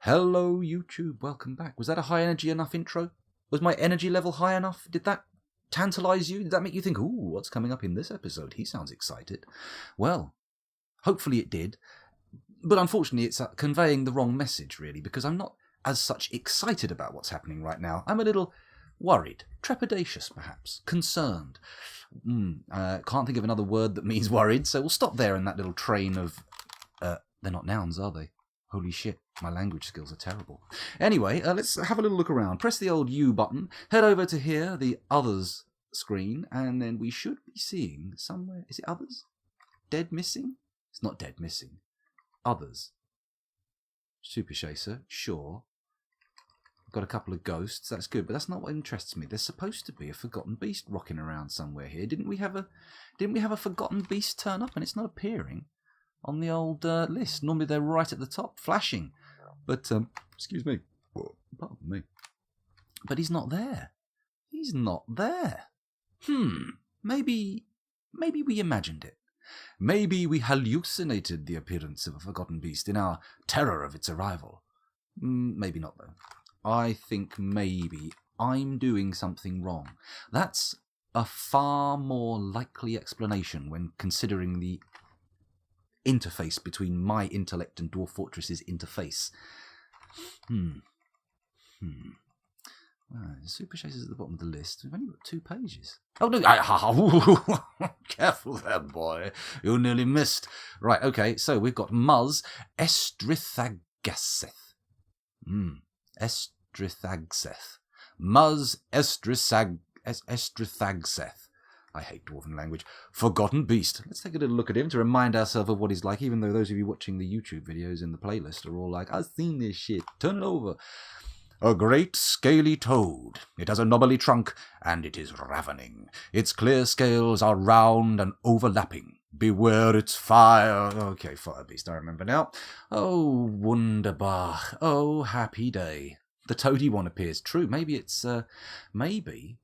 Hello, YouTube. Welcome back. Was that a high energy enough intro? Was my energy level high enough? Did that tantalize you? Did that make you think, ooh, what's coming up in this episode? He sounds excited. Well, hopefully it did. But unfortunately, it's conveying the wrong message, really, because I'm not as such excited about what's happening right now. I'm a little worried, trepidatious perhaps, concerned. Can't think of another word that means worried, so we'll stop there in that little train of... they're not nouns, are they? Holy shit, my language skills are terrible. Anyway, let's have a little look around. Press the old U button, head over to here, the Others screen, and then we should be seeing somewhere... Is it Others? Dead Missing? It's not Dead Missing. Others. Super Chaser, sure. Got a couple of ghosts, that's good, but that's not what interests me. There's supposed to be a Forgotten Beast rocking around somewhere here. Didn't we have a Forgotten Beast turn up and it's not appearing on the old list? Normally they're right at the top, flashing. But, excuse me. Pardon me. But he's not there. He's not there. Maybe we imagined it. Maybe we hallucinated the appearance of a Forgotten Beast in our terror of its arrival. Maybe not, though. I think maybe I'm doing something wrong. That's a far more likely explanation when considering the interface between my intellect and Dwarf Fortress's interface. Super Chasers at the bottom of the list. We've only got 2 pages. Oh, no. Careful there, boy. You nearly missed. Right, okay. So we've got Muzz Estrithagasseth. Estrithagasseth. Muzz Estrithagasseth. I hate Dwarven language. Forgotten Beast. Let's take a little look at him to remind ourselves of what he's like, even though those of you watching the YouTube videos in the playlist are all like, I've seen this shit. Turn it over. A great scaly toad. It has a knobbly trunk, and it is ravening. Its clear scales are round and overlapping. Beware its fire. Okay, Fire Beast, I remember now. Oh, wunderbar. Oh, happy day. The toady one appears. True, maybe it's, maybe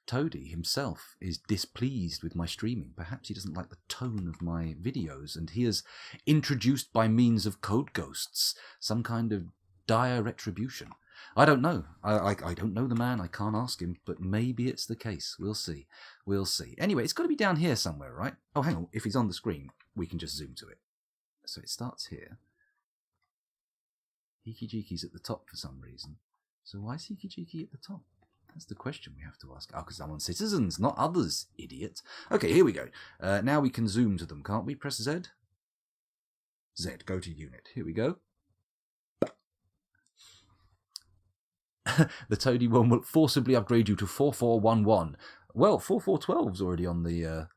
Toady himself is displeased with my streaming. Perhaps he doesn't like the tone of my videos, and he has introduced by means of code ghosts some kind of dire retribution. I don't know. I don't know the man. I can't ask him, but maybe it's the case. We'll see. We'll see. Anyway, it's got to be down here somewhere, right? Oh, hang on. If he's on the screen, we can just zoom to it. So it starts here. Hiki Jiki's at the top for some reason. So why is Hiki Jiki at the top? That's the question we have to ask. Oh, because I'm on Citizens, not Others, idiot. Okay, here we go. Now we can zoom to them, can't we? Press Z. Z, go to unit. Here we go. The Toady one will forcibly upgrade you to 4411. Well, 4412's already on the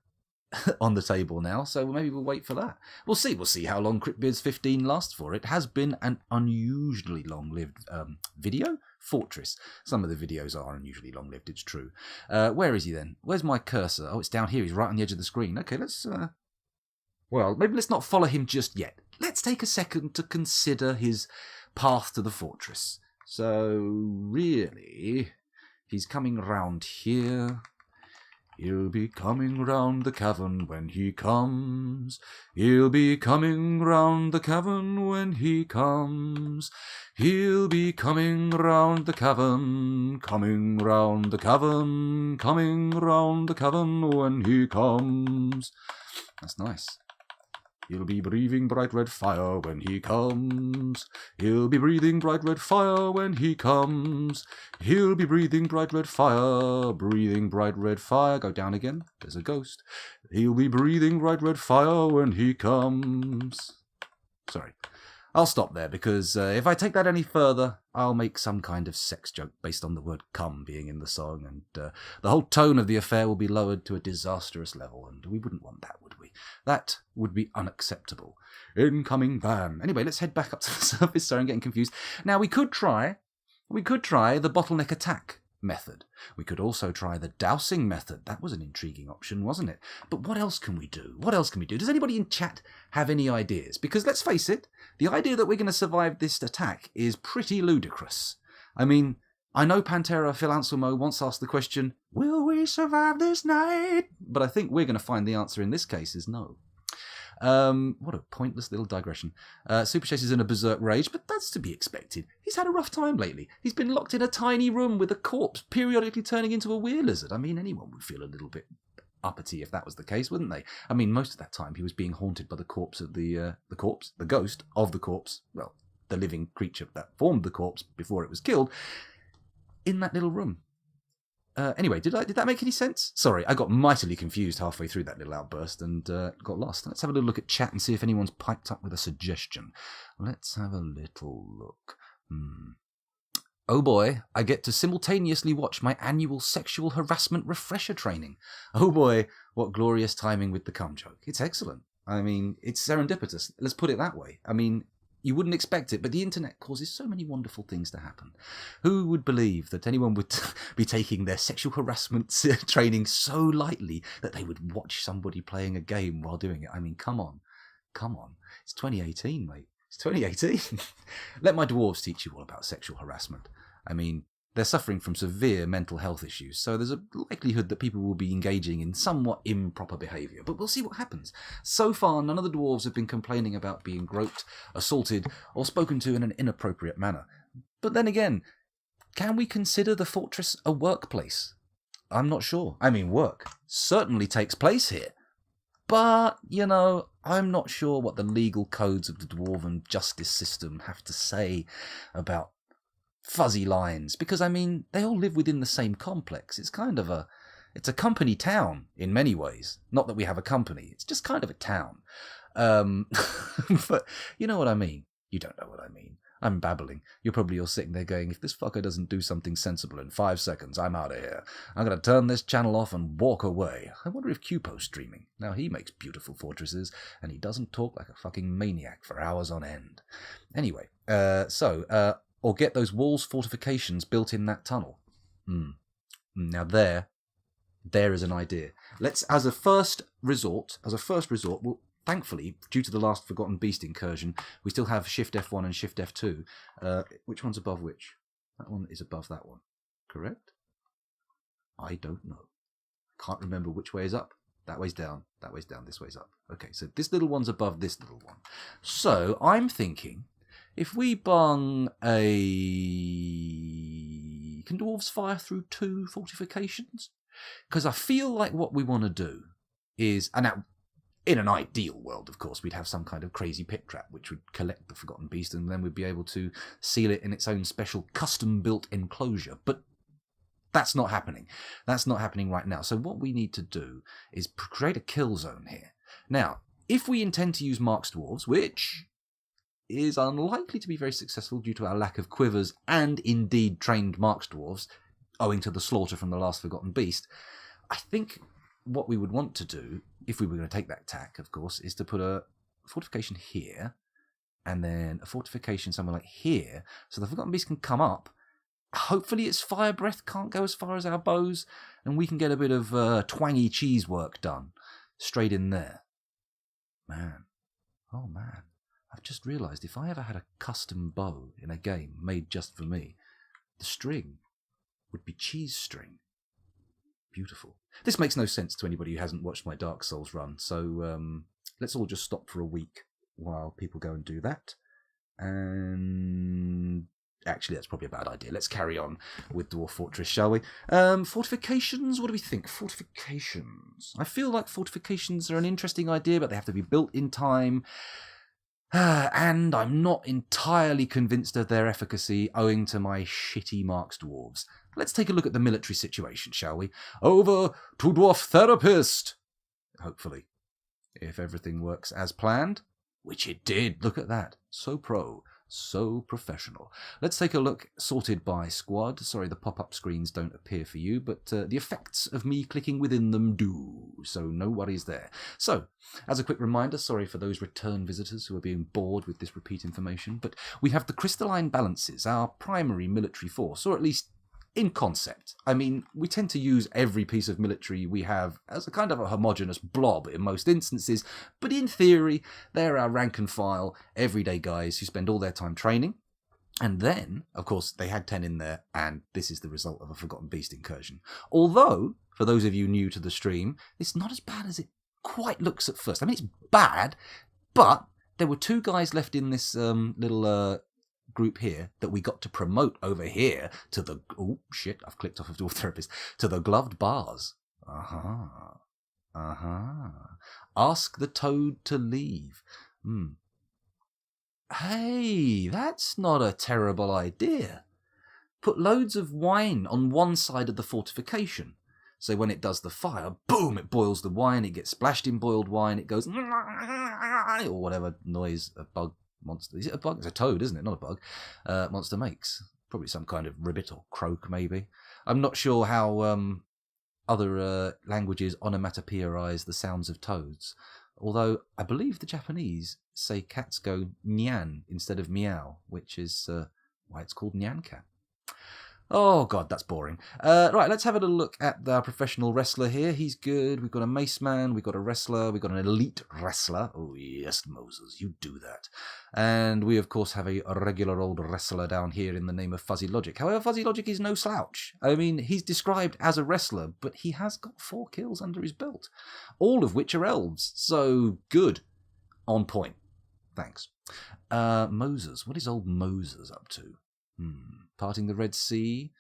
on the table now, so maybe we'll wait for that. We'll see. We'll see how long CRYPTBEARDS 15 lasts for. It has been an unusually long-lived video. Fortress. Some of the videos are unusually long-lived, it's true. Where is he then? Where's my cursor? Oh, it's down here. He's right on the edge of the screen. Okay, let's... well, maybe let's not follow him just yet. Let's take a second to consider his path to the fortress. So, really, he's coming round here. He'll be coming round the cavern when he comes. He'll be coming round the cavern when he comes. He'll be coming round the cavern, coming round the cavern, coming round the cavern when he comes. That's nice. He'll be breathing bright red fire when he comes. He'll be breathing bright red fire when he comes. He'll be breathing bright red fire, breathing bright red fire. Go down again. There's a ghost. He'll be breathing bright red fire when he comes. Sorry. I'll stop there because if I take that any further, I'll make some kind of sex joke based on the word come being in the song, and the whole tone of the affair will be lowered to a disastrous level, and we wouldn't want that, would we? That would be unacceptable. Incoming ban. Anyway, let's head back up to the surface. Sorry, I'm getting confused. Now, we could try the bottleneck attack method. We could also try the dousing method. That was an intriguing option, wasn't it? But what else can we do? What else can we do? Does anybody in chat have any ideas? Because let's face it, the idea that we're going to survive this attack is pretty ludicrous. I mean, I know Pantera Phil Anselmo once asked the question, will we survive this night? But I think we're going to find the answer in this case is no. What a pointless little digression. Super Chase is in a berserk rage, but that's to be expected. He's had a rough time lately. He's been locked in a tiny room with a corpse periodically turning into a weir lizard. I mean, anyone would feel a little bit uppity if that was the case, wouldn't they? I mean, most of that time he was being haunted by the corpse of the ghost of the corpse, well, the living creature that formed the corpse before it was killed, in that little room. Anyway, did that make any sense? Sorry, I got mightily confused halfway through that little outburst and got lost. Let's have a little look at chat and see if anyone's piped up with a suggestion. Let's have a little look. Oh boy, I get to simultaneously watch my annual sexual harassment refresher training. Oh boy, what glorious timing with the cum joke. It's excellent. I mean, it's serendipitous. Let's put it that way. I mean, you wouldn't expect it, but the internet causes so many wonderful things to happen. Who would believe that anyone would be taking their sexual harassment training so lightly that they would watch somebody playing a game while doing it? I mean, come on. It's 2018, mate. It's 2018. Let my dwarves teach you all about sexual harassment. I mean, they're suffering from severe mental health issues, so there's a likelihood that people will be engaging in somewhat improper behaviour, but we'll see what happens. So far, none of the dwarves have been complaining about being groped, assaulted, or spoken to in an inappropriate manner. But then again, can we consider the fortress a workplace? I'm not sure. I mean, work certainly takes place here. But, I'm not sure what the legal codes of the dwarven justice system have to say about fuzzy lines, because I mean they all live within the same complex. It's kind of it's a company town in many ways. Not that we have a company, it's just kind of a town. But you know what I mean. You don't know what I mean. I'm babbling. You're probably all sitting there going, if this fucker doesn't do something sensible in 5 seconds, I'm out of here. I'm going to turn this channel off and walk away. I wonder if Cupo's streaming. Now, he makes beautiful fortresses, and he doesn't talk like a fucking maniac for hours on end. Anyway, or get those walls fortifications built in that tunnel. Now there is an idea. Let's, as a first resort, we'll, thankfully, due to the last Forgotten Beast incursion, we still have Shift F1 and Shift F2. Which one's above which? That one is above that one. Correct? I don't know. Can't remember which way is up. That way's down. That way's down. This way's up. Okay, so this little one's above this little one. So I'm thinking, if we bung Can dwarves fire through 2 fortifications? Because I feel like what we want to do is, and now, in an ideal world, of course, we'd have some kind of crazy pit trap which would collect the Forgotten Beast, and then we'd be able to seal it in its own special custom-built enclosure. But that's not happening. That's not happening right now. So what we need to do is create a kill zone here. Now, if we intend to use Mark's dwarves, which is unlikely to be very successful due to our lack of quivers and indeed trained Mark's dwarves, owing to the slaughter from the last Forgotten Beast, I think what we would want to do, if we were going to take that tack, of course, is to put a fortification here, and then a fortification somewhere like here, so the Forgotten Beast can come up. Hopefully its fire breath can't go as far as our bows, and we can get a bit of twangy cheese work done straight in there. Man. Oh, man. I've just realised if I ever had a custom bow in a game made just for me, the string would be cheese string. Beautiful. This makes no sense to anybody who hasn't watched my Dark Souls run, so let's all just stop for a week while people go and do that. And actually, that's probably a bad idea. Let's carry on with Dwarf Fortress, shall we? Fortifications? What do we think? Fortifications. I feel like fortifications are an interesting idea, but they have to be built in time. And I'm not entirely convinced of their efficacy owing to my shitty Mark's dwarves. Let's take a look at the military situation, shall we? Over to Dwarf Therapist! Hopefully. If everything works as planned. Which it did. Look at that. So pro. So professional. Let's take a look, sorted by squad. Sorry, the pop-up screens don't appear for you, but the effects of me clicking within them do, so no worries there. So, as a quick reminder, sorry for those return visitors who are being bored with this repeat information, but we have the Crystalline Balances, our primary military force, or at least in concept. I mean, we tend to use every piece of military we have as a kind of a homogeneous blob in most instances, but in theory, they're our rank and file, everyday guys who spend all their time training. And then, of course, they had 10 in there, and this is the result of a Forgotten Beast incursion. Although, for those of you new to the stream, it's not as bad as it quite looks at first. I mean, it's bad, but there were 2 guys left in this little group here that we got to promote over here to the... Oh, shit, I've clicked off of Dwarf Therapist. To the gloved bars. Ask the toad to leave. Hey, that's not a terrible idea. Put loads of wine on one side of the fortification. So when it does the fire, boom, it boils the wine, it gets splashed in boiled wine, it goes... or whatever noise a bug monster... Is it a bug? It's a toad, isn't it? Not a bug. Monster makes. Probably some kind of ribbit or croak, maybe. I'm not sure how other languages onomatopoeize the sounds of toads. Although I believe the Japanese say cats go nyan instead of meow, which is why it's called nyan cat. Oh, God, that's boring. Right, let's have a little look at our professional wrestler here. He's good. We've got a mace man. We've got a wrestler. We've got an elite wrestler. Oh, yes, Moses, you do that. And we, of course, have a regular old wrestler down here in the name of Fuzzy Logic. However, Fuzzy Logic is no slouch. I mean, he's described as a wrestler, but he has got 4 kills under his belt, all of which are elves. So, good. On point. Thanks. Moses. What is old Moses up to? Parting the Red Sea,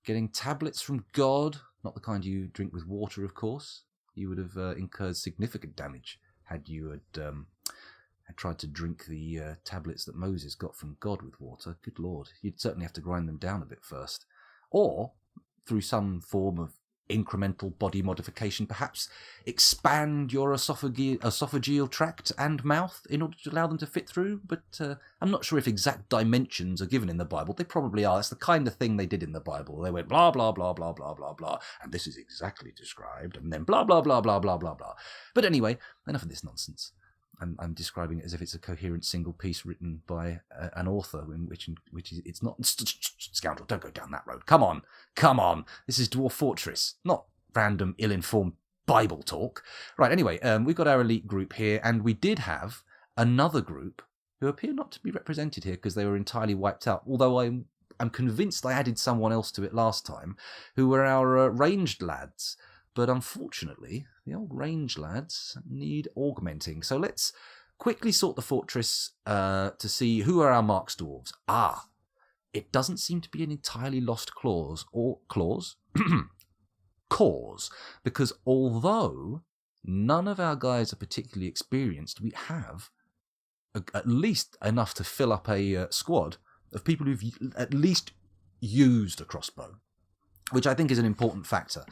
getting tablets from God, not the kind you drink with water, of course. You would have incurred significant damage had you had tried to drink the tablets that Moses got from God with water. Good Lord, you'd certainly have to grind them down a bit first. Or, through some form of incremental body modification, perhaps expand your esophageal tract and mouth in order to allow them to fit through, but I'm not sure if exact dimensions are given in the Bible. They probably are. That's the kind of thing they did in the Bible. They went blah, blah, blah, blah, blah, blah, blah, and this is exactly described, and then blah, blah, blah, blah, blah, blah, blah. But anyway, enough of this nonsense. I'm describing it as if it's a coherent single piece written by an author, in which it's not... Scoundrel, don't go down that road. Come on. This is Dwarf Fortress, not random ill-informed Bible talk. Right, anyway, we've got our elite group here, and we did have another group who appear not to be represented here because they were entirely wiped out, although I'm convinced I added someone else to it last time, who were our ranged lads. But unfortunately, the old range lads need augmenting. So let's quickly sort the fortress to see who are our Marks dwarves. It doesn't seem to be an entirely lost cause, because although none of our guys are particularly experienced, we have at least enough to fill up a squad of people who've at least used a crossbow, which I think is an important factor.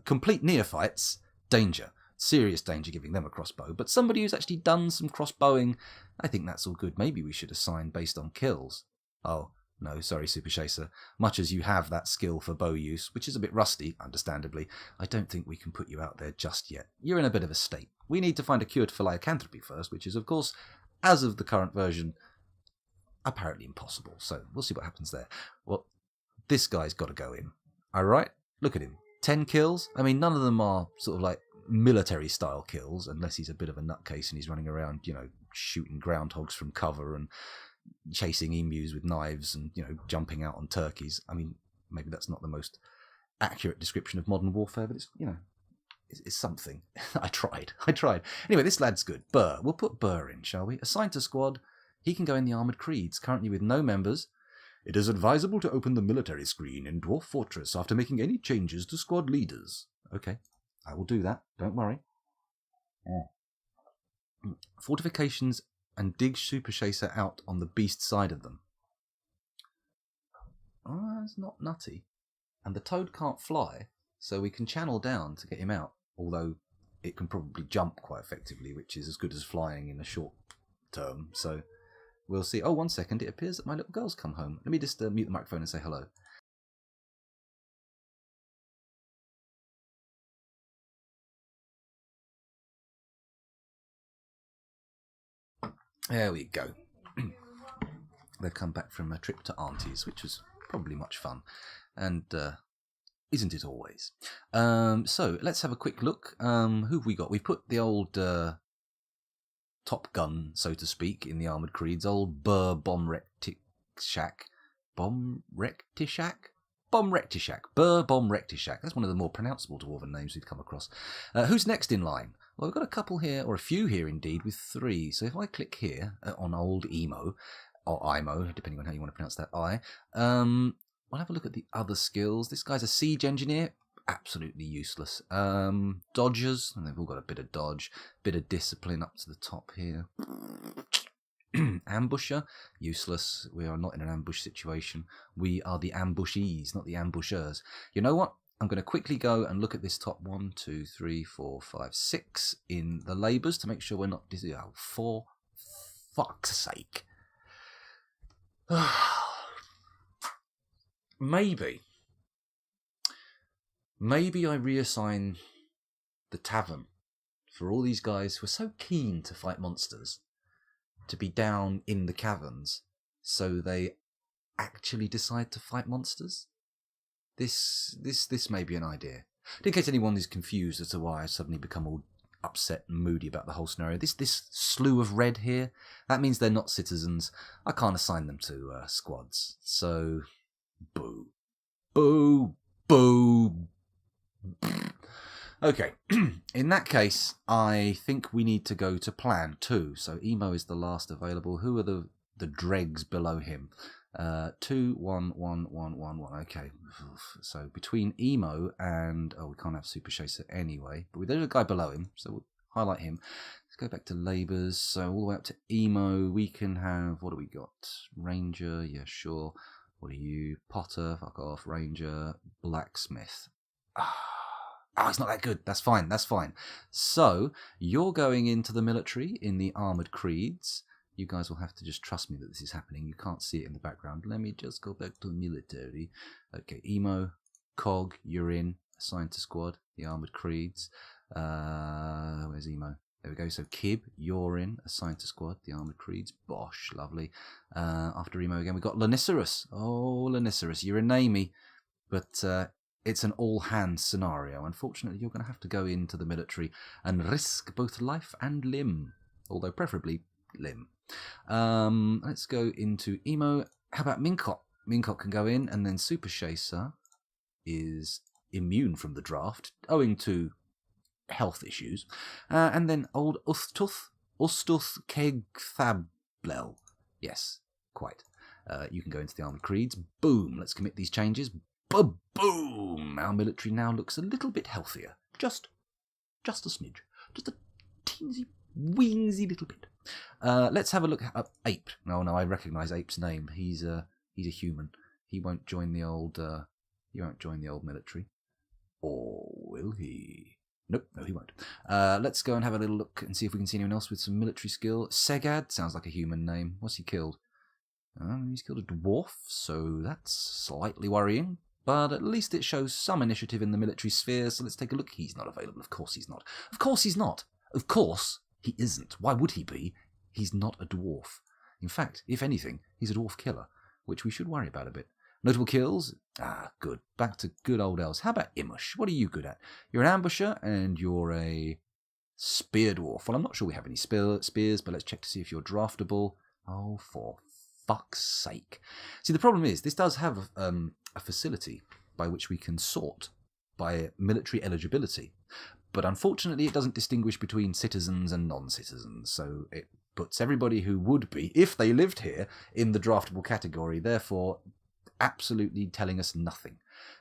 Complete neophytes, danger. Serious danger giving them a crossbow. But somebody who's actually done some crossbowing, I think that's all good. Maybe we should assign based on kills. Oh, no, sorry, Super Chaser. Much as you have that skill for bow use, which is a bit rusty, understandably, I don't think we can put you out there just yet. You're in a bit of a state. We need to find a cure for lycanthropy first, which is, of course, as of the current version, apparently impossible. So we'll see what happens there. Well, this guy's got to go in. All right? Look at him. 10 kills. I mean, none of them are sort of like military-style kills, unless he's a bit of a nutcase and he's running around, shooting groundhogs from cover and chasing emus with knives and, jumping out on turkeys. I mean, maybe that's not the most accurate description of modern warfare, but it's something. I tried. Anyway, this lad's good. Burr. We'll put Burr in, shall we? Assigned to squad. He can go in the Armoured Creeds, currently with no members. It is advisable to open the military screen in Dwarf Fortress after making any changes to squad leaders. Okay, I will do that. Don't worry. Fortifications and dig Super Chaser out on the beast side of them. Oh, that's not nutty. And the toad can't fly, so we can channel down to get him out, although it can probably jump quite effectively, which is as good as flying in a short term, so... We'll see. Oh, 1 second. It appears that my little girl's come home. Let me just mute the microphone and say hello. There we go. They've come back from a trip to Auntie's, which was probably much fun. And isn't it always? So let's have a quick look. Who have we got? We've put the old... Top Gun, so to speak, in the Armoured Creeds, old Burr Bomb Rectishak. Bomb Rectishak. Bomb Rectishak. That's one of the more pronounceable dwarven names we've come across. Who's next in line? Well, we've got a couple here, or a few here indeed, with 3. So if I click here on old Emo, or Imo, depending on how you want to pronounce that we'll have a look at the other skills. This guy's a siege engineer. Absolutely useless. Dodgers, and they've all got a bit of dodge, bit of discipline up to the top here. Ambusher, useless. We are not in an ambush situation. We are the ambushees, not the ambushers. You know what? I'm going to quickly go and look at this top 1, 2, 3, 4, 5, 6 in the labours to make sure we're not dizzy. Oh, for fuck's sake. Maybe I reassign the tavern for all these guys who are so keen to fight monsters to be down in the caverns so they actually decide to fight monsters. This may be an idea. In case anyone is confused as to why I suddenly become all upset and moody about the whole scenario, this slew of red here, that means they're not citizens. I can't assign them to squads. So, boo. Boo. Boo. Okay, in that case, I think we need to go to plan 2. So Emo is the last available. Who are the dregs below him? 2, 1, 1, 1, 1, 1. Okay, so between Emo and... Oh, we can't have Super Chaser anyway. But there's a guy below him, so we'll highlight him. Let's go back to Labours. So all the way up to Emo, we can have... What do we got? Ranger, yeah, sure. What are you? Potter, fuck off. Ranger, Blacksmith. Oh, it's not that good. That's fine. That's fine. So, you're going into the military in the Armoured Creeds. You guys will have to just trust me that this is happening. You can't see it in the background. Let me just go back to the military. Okay, Emo, Cog, you're in. Assigned to squad, the Armoured Creeds. Where's Emo? There we go. So, Kib, you're in. Assigned to squad, the Armoured Creeds. Bosh, lovely. After Emo again, we've got Lanicerus. Oh, Lanicerus, you're a namey. But... it's an all-hands scenario. Unfortunately, you're going to have to go into the military and risk both life and limb, although preferably limb. Let's go into Emo. How about Minkot? Minkot can go in, and then Super Chaser is immune from the draft, owing to health issues. And then old Ustuth Kegthablel. Yes, quite. You can go into the Armoured Creeds. Boom, let's commit these changes. Boom! Our military now looks a little bit healthier. Just a smidge. Just a teensy, weensy little bit. Let's have a look at Ape. No, I recognise Ape's name. He's a human. He won't join the old military. Or will he? Nope, no, he won't. Let's go and have a little look and see if we can see anyone else with some military skill. Segad sounds like a human name. What's he killed? He's killed a dwarf, so that's slightly worrying. But at least it shows some initiative in the military sphere, so let's take a look. He's not available. Of course he's not. Of course he's not. Of course he isn't. Why would he be? He's not a dwarf. In fact, if anything, he's a dwarf killer, which we should worry about a bit. Notable kills? Good. Back to good old elves. How about Imush? What are you good at? You're an ambusher, and you're a spear dwarf. Well, I'm not sure we have any spears, but let's check to see if you're draftable. Oh, for fuck's sake. See, the problem is, this does have a facility by which we can sort by military eligibility, but unfortunately it doesn't distinguish between citizens and non-citizens, so it puts everybody who would be, if they lived here, in the draftable category, therefore absolutely telling us nothing.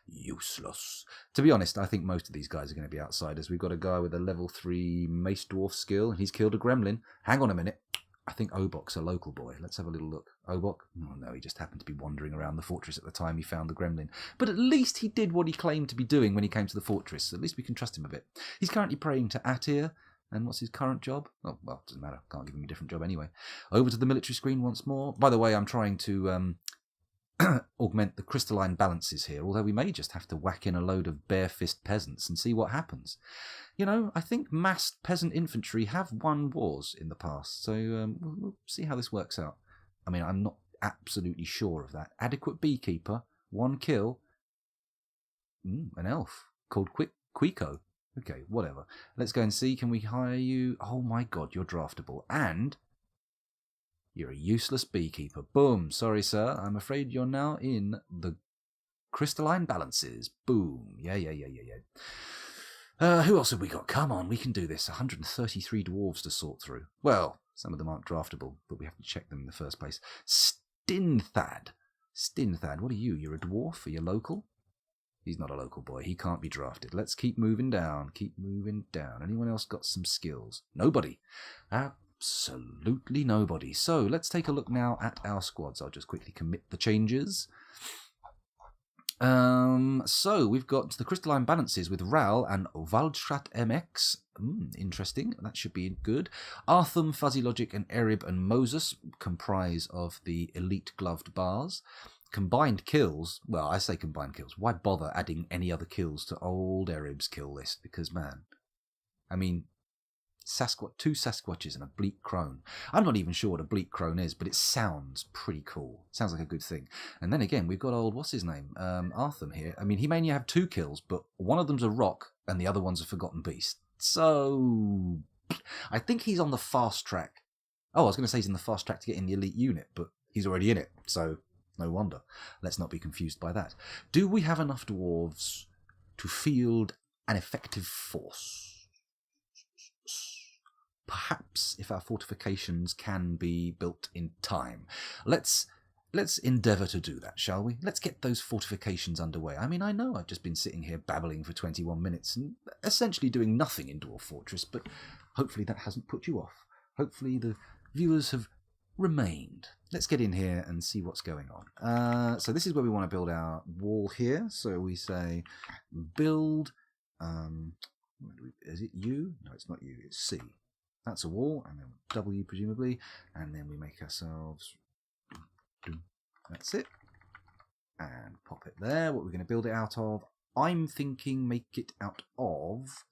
Useless. To be honest, I think most of these guys are going to be outsiders. We've got a guy with a level 3 mace dwarf skill, and he's killed a gremlin. Hang on a minute. I think Obok's a local boy. Let's have a little look. Obok? Oh no, he just happened to be wandering around the fortress at the time he found the gremlin. But at least he did what he claimed to be doing when he came to the fortress. At least we can trust him a bit. He's currently praying to Atir. And what's his current job? Oh, well, doesn't matter. Can't give him a different job anyway. Over to the military screen once more. By the way, I'm trying to augment the crystalline balances here, although we may just have to whack in a load of bare-fist peasants and see what happens. You know, I think massed peasant infantry have won wars in the past, so we'll see how this works out. I mean, I'm not absolutely sure of that. Adequate beekeeper, 1 kill. An elf called Quico. Okay, whatever. Let's go and see, can we hire you? Oh my god, you're draftable. And you're a useless beekeeper. Boom. Sorry, sir. I'm afraid you're now in the Crystalline balances. Boom. Yeah. Who else have we got? Come on, we can do this. 133 dwarves to sort through. Well, some of them aren't draftable, but we have to check them in the first place. Stinthad. What are you? You're a dwarf? Are you local? He's not a local boy. He can't be drafted. Let's keep moving down. Anyone else got some skills? Nobody. Absolutely nobody. So let's take a look now at our squads. I'll just quickly commit the changes. So we've got the crystalline balances with Ral and Waldschat MX. Interesting. That should be good. Artham, Fuzzy Logic, and Erib and Moses comprise of the elite gloved bars. Combined kills. Well, I say combined kills. Why bother adding any other kills to old Erib's kill list? Because, man, I mean, two Sasquatches and a bleak crone. I'm not even sure what a bleak crone is, but it sounds pretty cool. Sounds like a good thing. And then again, we've got old, what's his name? Artham here. I mean, he may only have 2 kills, but one of them's a rock and the other one's a forgotten beast. So I think he's on the fast track. Oh, I was going to say he's in the fast track to get in the elite unit, but he's already in it. So no wonder. Let's not be confused by that. Do we have enough dwarves to field an effective force? Perhaps if our fortifications can be built in time. Let's endeavour to do that, shall we? Let's get those fortifications underway. I mean, I know I've just been sitting here babbling for 21 minutes and essentially doing nothing in Dwarf Fortress, but hopefully that hasn't put you off. Hopefully the viewers have remained. Let's get in here and see what's going on. So this is where we want to build our wall here. So we say build... is it U? No, it's not U, it's C. That's a wall, and then W presumably, and then we make ourselves, that's it, and pop it there. What we're going to build it out of, I'm thinking make it out of,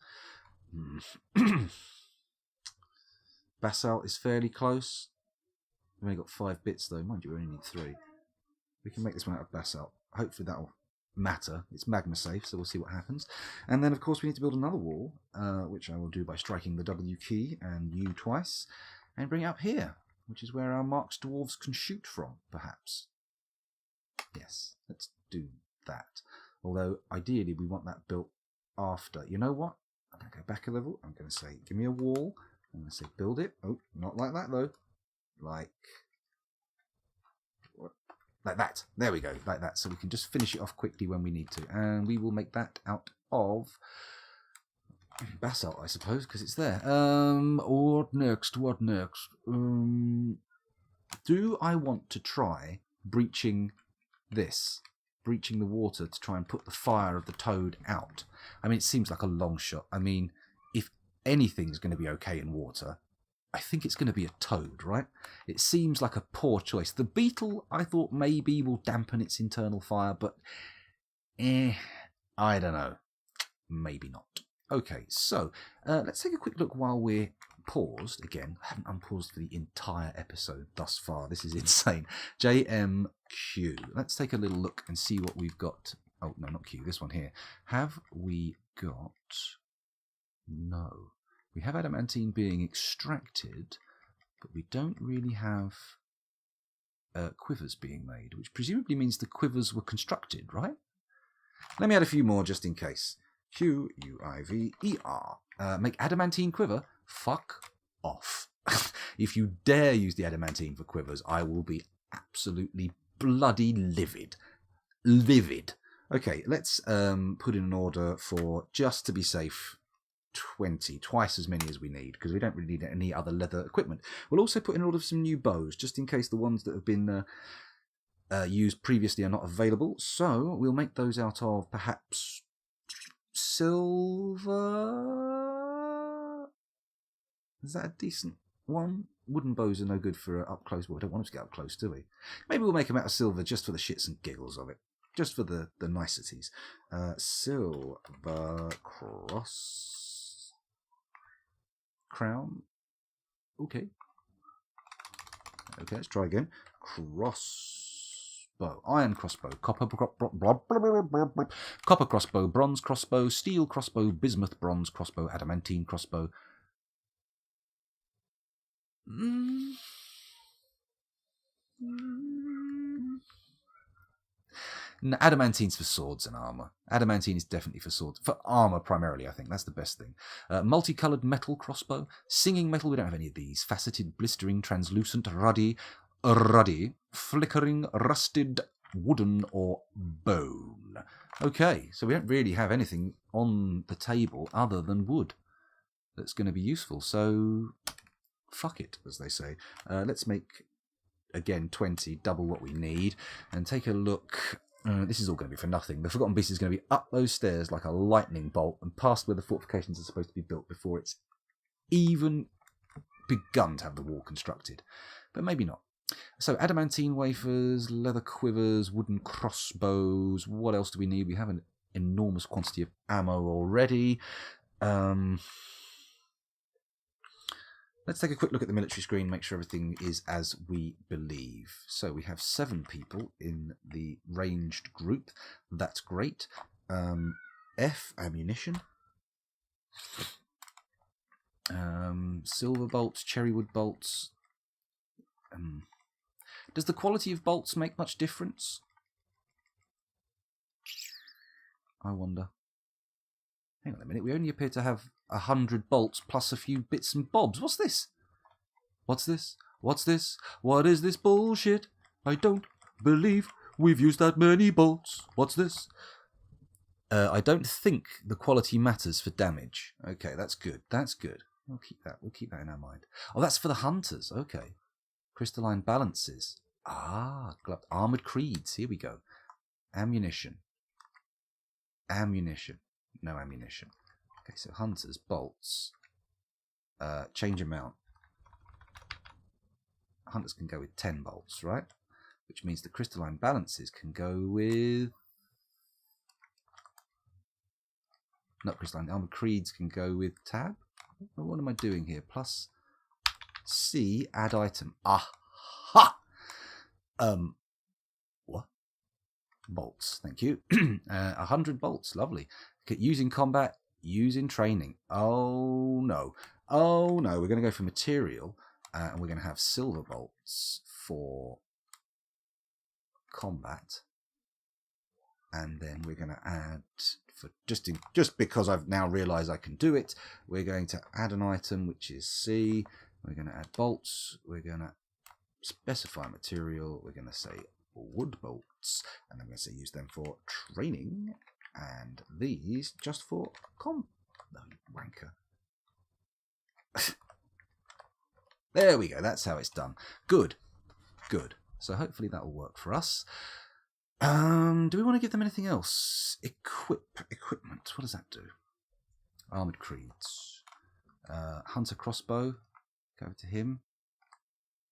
basalt is fairly close. We've only got 5 bits though, mind you, we only need 3. We can make this one out of basalt. Hopefully that'll matter. It's magma safe, so we'll see what happens. And then of course we need to build another wall, which I will do by striking the W key and U twice, and bring it up here, which is where our marked dwarves can shoot from, perhaps. Yes, let's do that. Although ideally we want that built after. You know what? I'm going to go back a level. I'm going to say give me a wall. I'm going to say build it. Oh, not like that though. Like that. There we go, like that. So we can just finish it off quickly when we need to. And we will make that out of basalt, I suppose, because it's there. What next? Do I want to try breaching this? Breaching the water to try and put the fire of the toad out? I mean, it seems like a long shot. I mean, if anything's going to be okay in water, I think it's going to be a toad, right? It seems like a poor choice. The beetle, I thought maybe will dampen its internal fire, but I don't know. Maybe not. Okay, so let's take a quick look while we're paused. Again, I haven't unpaused for the entire episode thus far. This is insane. JMQ. Let's take a little look and see what we've got. Oh, no, not Q. This one here. Have we got... No. We have adamantine being extracted, but we don't really have quivers being made, which presumably means the quivers were constructed, right? Let me add a few more just in case. Q-U-I-V-E-R. Make adamantine quiver? Fuck off. If you dare use the adamantine for quivers, I will be absolutely bloody livid. Livid. Okay, let's put in an order for, just to be safe, 20, twice as many as we need, because we don't really need any other leather equipment. We'll also put in order for some new bows, just in case the ones that have been used previously are not available. So we'll make those out of perhaps silver. Is that a decent one? Wooden bows are no good for up close. Well, we don't want them to get up close, do we? Maybe we'll make them out of silver just for the shits and giggles of it. Just for the niceties. Silver cross crown. Okay, let's try again. Crossbow, iron crossbow, copper crossbow, bronze crossbow, steel crossbow, bismuth bronze crossbow, adamantine crossbow. Adamantine's for swords and armour. Adamantine is definitely for swords. For armour primarily, I think. That's the best thing. Multicoloured metal crossbow. Singing metal, we don't have any of these. Faceted, blistering, translucent, ruddy, flickering, rusted, wooden, or bone. Okay, so we don't really have anything on the table other than wood that's going to be useful. So, fuck it, as they say. Let's make, again, 20, double what we need, and take a look. This is all going to be for nothing. The Forgotten Beast is going to be up those stairs like a lightning bolt and past where the fortifications are supposed to be built before it's even begun to have the wall constructed. But maybe not. So, adamantine wafers, leather quivers, wooden crossbows. What else do we need? We have an enormous quantity of ammo already. Let's take a quick look at the military screen, make sure everything is as we believe. So we have 7 people in the ranged group. That's great. F, ammunition. Silver bolts, cherrywood bolts. Does the quality of bolts make much difference? I wonder. Hang on a minute, we only appear to have 100 bolts plus a few bits and bobs. What's this? What's this? What's this? What is this bullshit? I don't believe we've used that many bolts. What's this? I don't think the quality matters for damage. Okay, that's good. That's good. We'll keep that. We'll keep that in our mind. Oh, that's for the hunters. Okay. Crystalline balances. Armoured creeds. Here we go. Ammunition. Ammunition. No ammunition. Okay, so hunters, bolts. Change amount. Hunters can go with 10 bolts, right? Which means the crystalline balances can go with... Not crystalline. Armoured creeds can go with tab. What am I doing here? Plus C, add item. Aha! What? Bolts. Thank you. 100 bolts. Lovely. Use in combat, use in training. Oh no. Oh no. We're going to go for material, and we're going to have silver bolts for combat. And then we're going to add, for just because I've now realised I can do it, we're going to add an item which is C. We're going to add bolts. We're going to specify material. We're going to say wood bolts, and I'm going to say use them for training. And these just for no, wanker. There we go. That's how it's done. Good. Good. So hopefully that will work for us. Do we want to give them anything else? Equipment. What does that do? Armoured creeds. Hunter crossbow. Go over to him.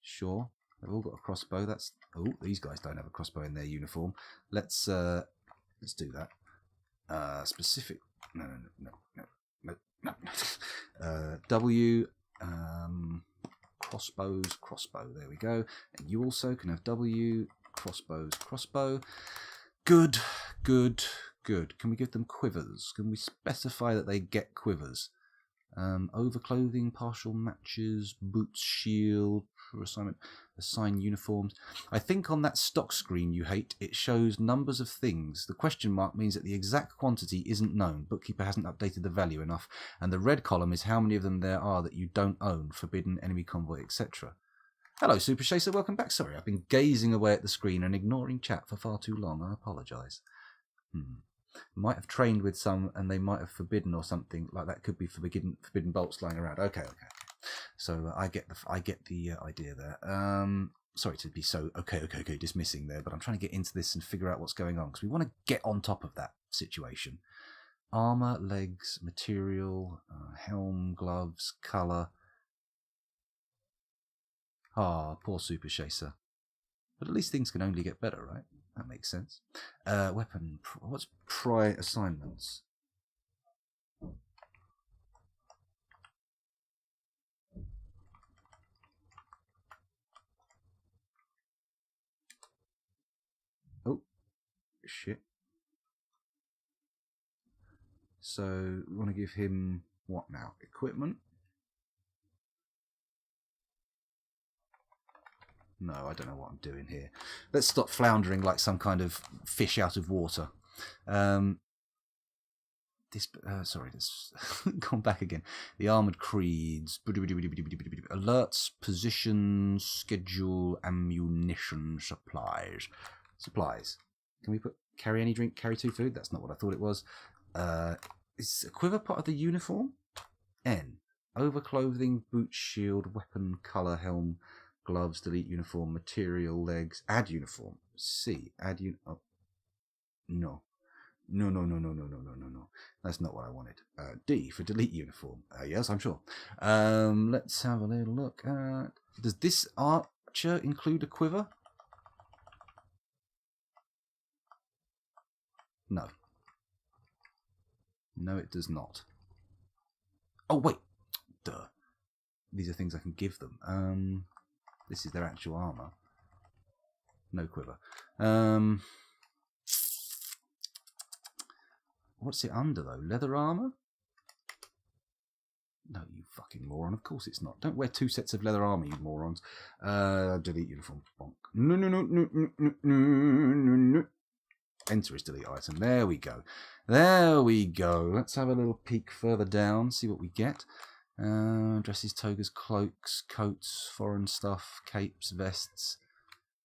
Sure. They've all got a crossbow. That's... Oh, these guys don't have a crossbow in their uniform. Let's do that. Specific. No. W. Crossbow. There we go. And you also can have W. Crossbow. Good. Can we give them quivers? Can we specify that they get quivers? Overclothing, partial matches, boots, shield, assignment, assign uniforms. I think on that stock screen you hate, it shows numbers of things. The question mark means that the exact quantity isn't known. Bookkeeper hasn't updated the value enough. And the red column is how many of them there are that you don't own, forbidden, enemy convoy, etc. Hello, Super Chaser, welcome back. Sorry, I've been gazing away at the screen and ignoring chat for far too long. I apologise. Might have trained with some and they might have forbidden or something like that. Could be forbidden bolts lying around. Okay. So I get the idea there. Sorry to be so okay dismissing there, but I'm trying to get into this and figure out what's going on because we want to get on top of that situation. Armor, legs, material, helm, gloves, color. Poor Super Chaser. But at least things can only get better, right? That makes sense. Weapon. What's pry assignments? Oh, shit. So we want to give him what now? Equipment. No, I don't know what I'm doing here. Let's stop floundering like some kind of fish out of water. Sorry, let's gone back again. The armored creeds. Alerts, positions, schedule, ammunition, supplies. Supplies. Can we put carry any drink, carry 2 food? That's not what I thought it was. Is a quiver part of the uniform? N. Overclothing, boot, shield, weapon, colour, helm, gloves, delete uniform, material, legs, add uniform. C. Add uniform. Oh. No. No. That's not what I wanted. D for delete uniform. Yes, I'm sure. Let's have a little look at... Does this archer include a quiver? No. No, it does not. Oh, wait. Duh. These are things I can give them. This is their actual armour. No quiver. What's it under, though? Leather armour? No, you fucking moron. Of course it's not. Don't wear 2 sets of leather armour, you morons. Delete uniform. Bonk. No. Enter is delete item. There we go. There we go. Let's have a little peek further down, see what we get. Dresses, togas, cloaks, coats, foreign stuff, capes, vests.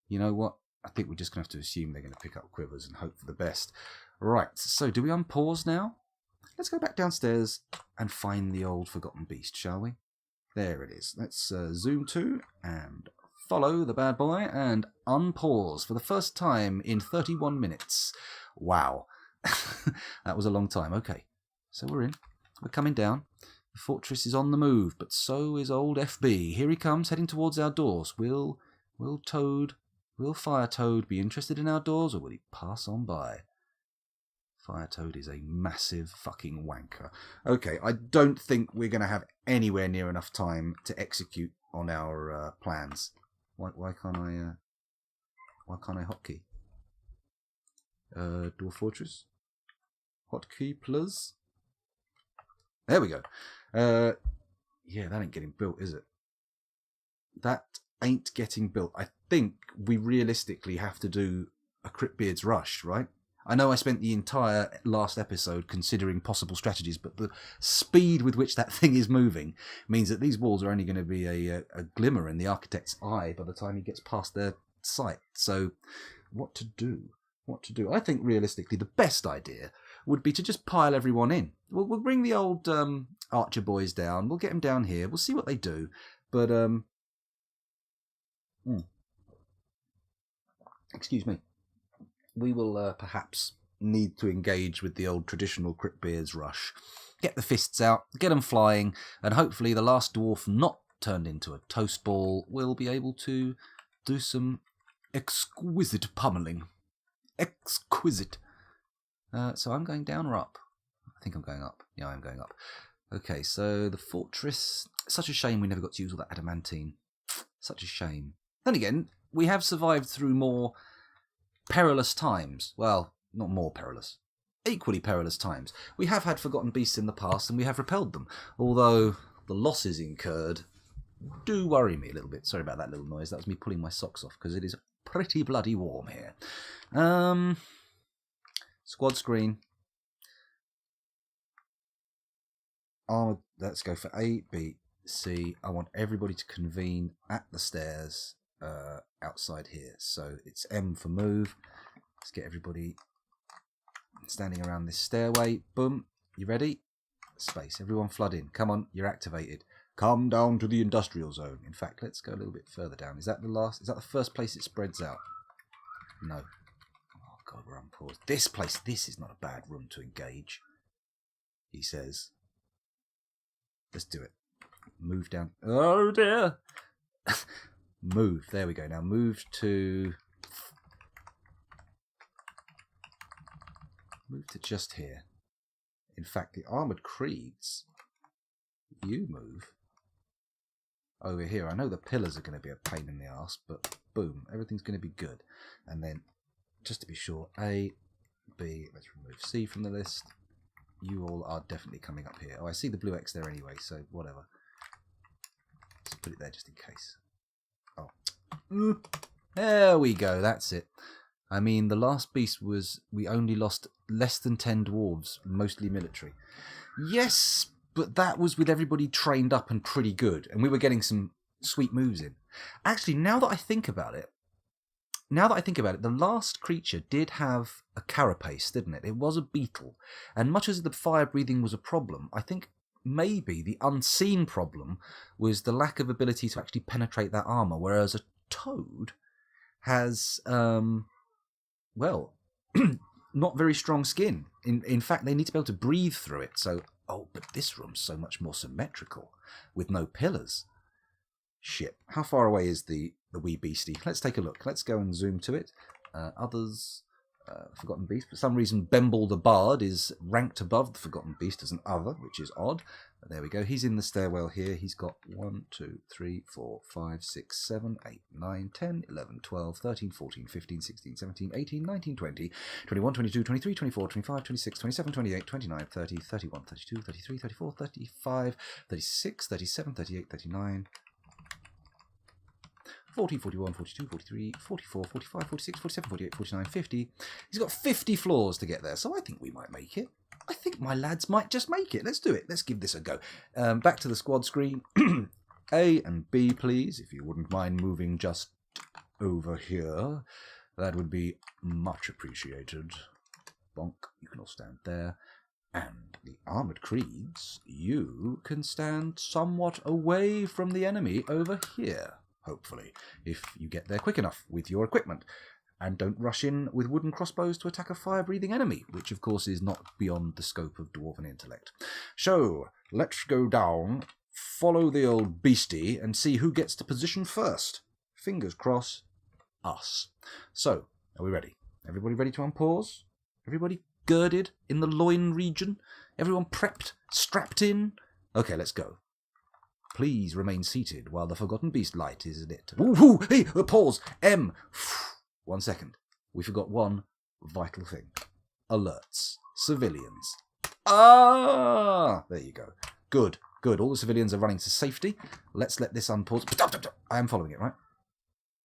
You know what? I think we're just going to have to assume they're going to pick up quivers and hope for the best. Right, so do we unpause now? Let's go back downstairs and find the old forgotten beast, shall we? There it is. Let's zoom to and follow the bad boy and unpause for the first time in 31 minutes. Wow. That was a long time. Okay, so we're in. We're coming down. The fortress is on the move, but so is old FB. Here he comes, heading towards our doors. Will Fire Toad be interested in our doors, or will he pass on by? Fire Toad is a massive fucking wanker. Okay, I don't think we're going to have anywhere near enough time to execute on our plans. Why can't I hotkey? Door Fortress. Hotkey plus. There we go. Yeah, that ain't getting built, is it? That ain't getting built. I think we realistically have to do a CRYPTBEARDS rush, right? I know I spent the entire last episode considering possible strategies, but the speed with which that thing is moving means that these walls are only going to be a glimmer in the architect's eye by the time he gets past their sight. So, what to do? What to do? I think realistically the best idea would be to just pile everyone in. We'll bring the old archer boys down. We'll get them down here. We'll see what they do. But, excuse me. We will perhaps need to engage with the old traditional CRYPTBEARDS rush. Get the fists out, get them flying, and hopefully the last dwarf not turned into a toast ball will be able to do some exquisite pummeling. Exquisite. So I'm going down or up? I think I'm going up. Yeah, I'm going up. Okay, so the fortress. Such a shame we never got to use all that adamantine. Such a shame. Then again, we have survived through more perilous times. Well, not more perilous. Equally perilous times. We have had forgotten beasts in the past and we have repelled them. Although the losses incurred do worry me a little bit. Sorry about that little noise. That was me pulling my socks off because it is pretty bloody warm here. Squad screen. Let's go for A, B, C. I want everybody to convene at the stairs outside here. So it's M for move. Let's get everybody standing around this stairway. Boom. You ready? Space. Everyone flood in. Come on. You're activated. Come down to the industrial zone. In fact, let's go a little bit further down. Is that the first place it spreads out? No. Oh, God, we're unpaused. This place, this is not a bad room to engage, he says. Let's do it. Move down. Oh, dear. Move. There we go. Now move to just here. In fact, the armoured creeds, you move over here. I know the pillars are going to be a pain in the arse, but boom, everything's going to be good. And then, just to be sure, A, B, let's remove C from the list. You all are definitely coming up here. Oh, I see the blue X there anyway, so whatever. Let's put it there just in case. Oh, There we go, that's it. I mean, the last beast was, we only lost less than 10 dwarves, mostly military. Yes, but that was with everybody trained up and pretty good, and we were getting some sweet moves in. Actually, now that I think about it, the last creature did have a carapace, didn't it? It was a beetle. And much as the fire breathing was a problem, I think maybe the unseen problem was the lack of ability to actually penetrate that armor, whereas a toad has, not very strong skin. In fact, they need to be able to breathe through it. So, but this room's so much more symmetrical with no pillars. Shit. How far away is the wee beastie? Let's take a look. Let's go and zoom to it. Others, Forgotten Beast. For some reason, Bemble the Bard is ranked above the Forgotten Beast as an other, which is odd. But there we go. He's in the stairwell here. He's got 1, 2, 3, 4, 5, 6, 7, 8, 9, 10, 11, 12, 13, 14, 15, 16, 17, 18, 19, 20, 21, 22, 23, 24, 25, 26, 27, 28, 29, 30, 31, 32, 33, 34, 35, 36, 37, 38, 39... 40, 41, 42, 43, 44, 45, 46, 47, 48, 49, 50. He's got 50 floors to get there, so I think we might make it. I think my lads might just make it. Let's do it. Let's give this a go. Back to the squad screen. A and B, please, if you wouldn't mind moving just over here. That would be much appreciated. Bonk. You can all stand there. And the Armoured Creeds, you can stand somewhat away from the enemy over here. Hopefully, if you get there quick enough with your equipment, and don't rush in with wooden crossbows to attack a fire-breathing enemy, which of course is not beyond the scope of dwarven intellect. So, let's go down, follow the old beastie, and see who gets to position first. Fingers crossed, us. So, are we ready? Everybody ready to unpause? Everybody girded in the loin region? Everyone prepped, strapped in? Okay, let's go. Please remain seated while the Forgotten Beast light is lit. Ooh, hey, pause. 1 second. We forgot one vital thing. Alerts. Civilians. There you go. Good. All the civilians are running to safety. Let's let this unpause. I am following it, right?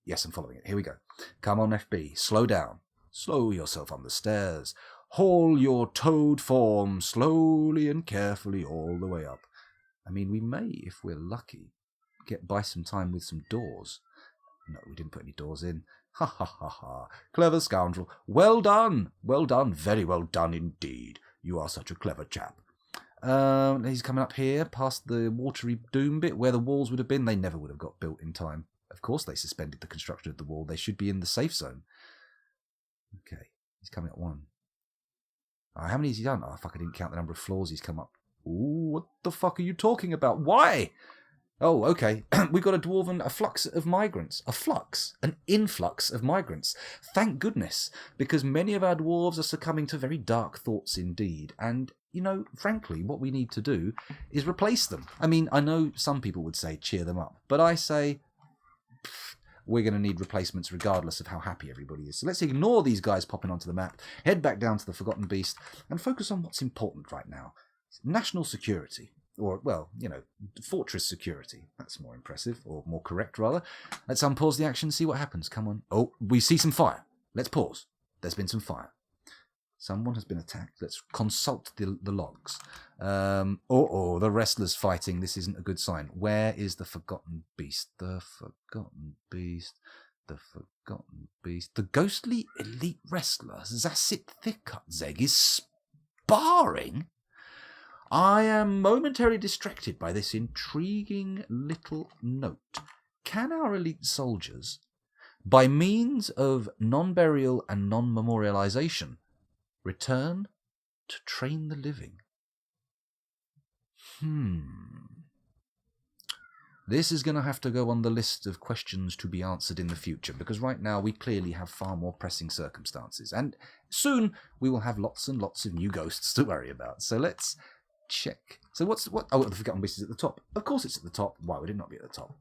Yes, I'm following it. Here we go. Come on, FB. Slow down. Slow yourself on the stairs. Haul your toad form slowly and carefully all the way up. I mean, we may, if we're lucky, buy some time with some doors. No, we didn't put any doors in. Ha ha ha ha. Clever scoundrel. Well done. Well done. Very well done indeed. You are such a clever chap. He's coming up here past the watery doom bit where the walls would have been. They never would have got built in time. Of course they suspended the construction of the wall. They should be in the safe zone. Okay. He's coming up 1. How many has he done? Oh, fuck, I didn't count the number of floors he's come up. Ooh, what the fuck are you talking about? Why? Oh, okay. We've got a flux of migrants. A flux? An influx of migrants. Thank goodness, because many of our dwarves are succumbing to very dark thoughts indeed. And, frankly, what we need to do is replace them. I mean, I know some people would say cheer them up, but I say we're going to need replacements regardless of how happy everybody is. So let's ignore these guys popping onto the map, head back down to the Forgotten Beast, and focus on what's important right now. National security, or, fortress security. That's more impressive, or more correct, rather. Let's unpause the action, see what happens. Come on. Oh, we see some fire. Let's pause. There's been some fire. Someone has been attacked. Let's consult the logs. The wrestlers fighting. This isn't a good sign. Where is the Forgotten Beast? The Forgotten Beast. The Forgotten Beast. The ghostly elite wrestler, Zassit Thickutzeg, is sparring? I am momentarily distracted by this intriguing little note. Can our elite soldiers, by means of non-burial and non-memorialization, return to train the living? This is going to have to go on the list of questions to be answered in the future, because right now we clearly have far more pressing circumstances, and soon we will have lots and lots of new ghosts to worry about. So let's check. So what? Oh, the Forgotten Beast is at the top. Of course it's at the top. Why would it not be at the top?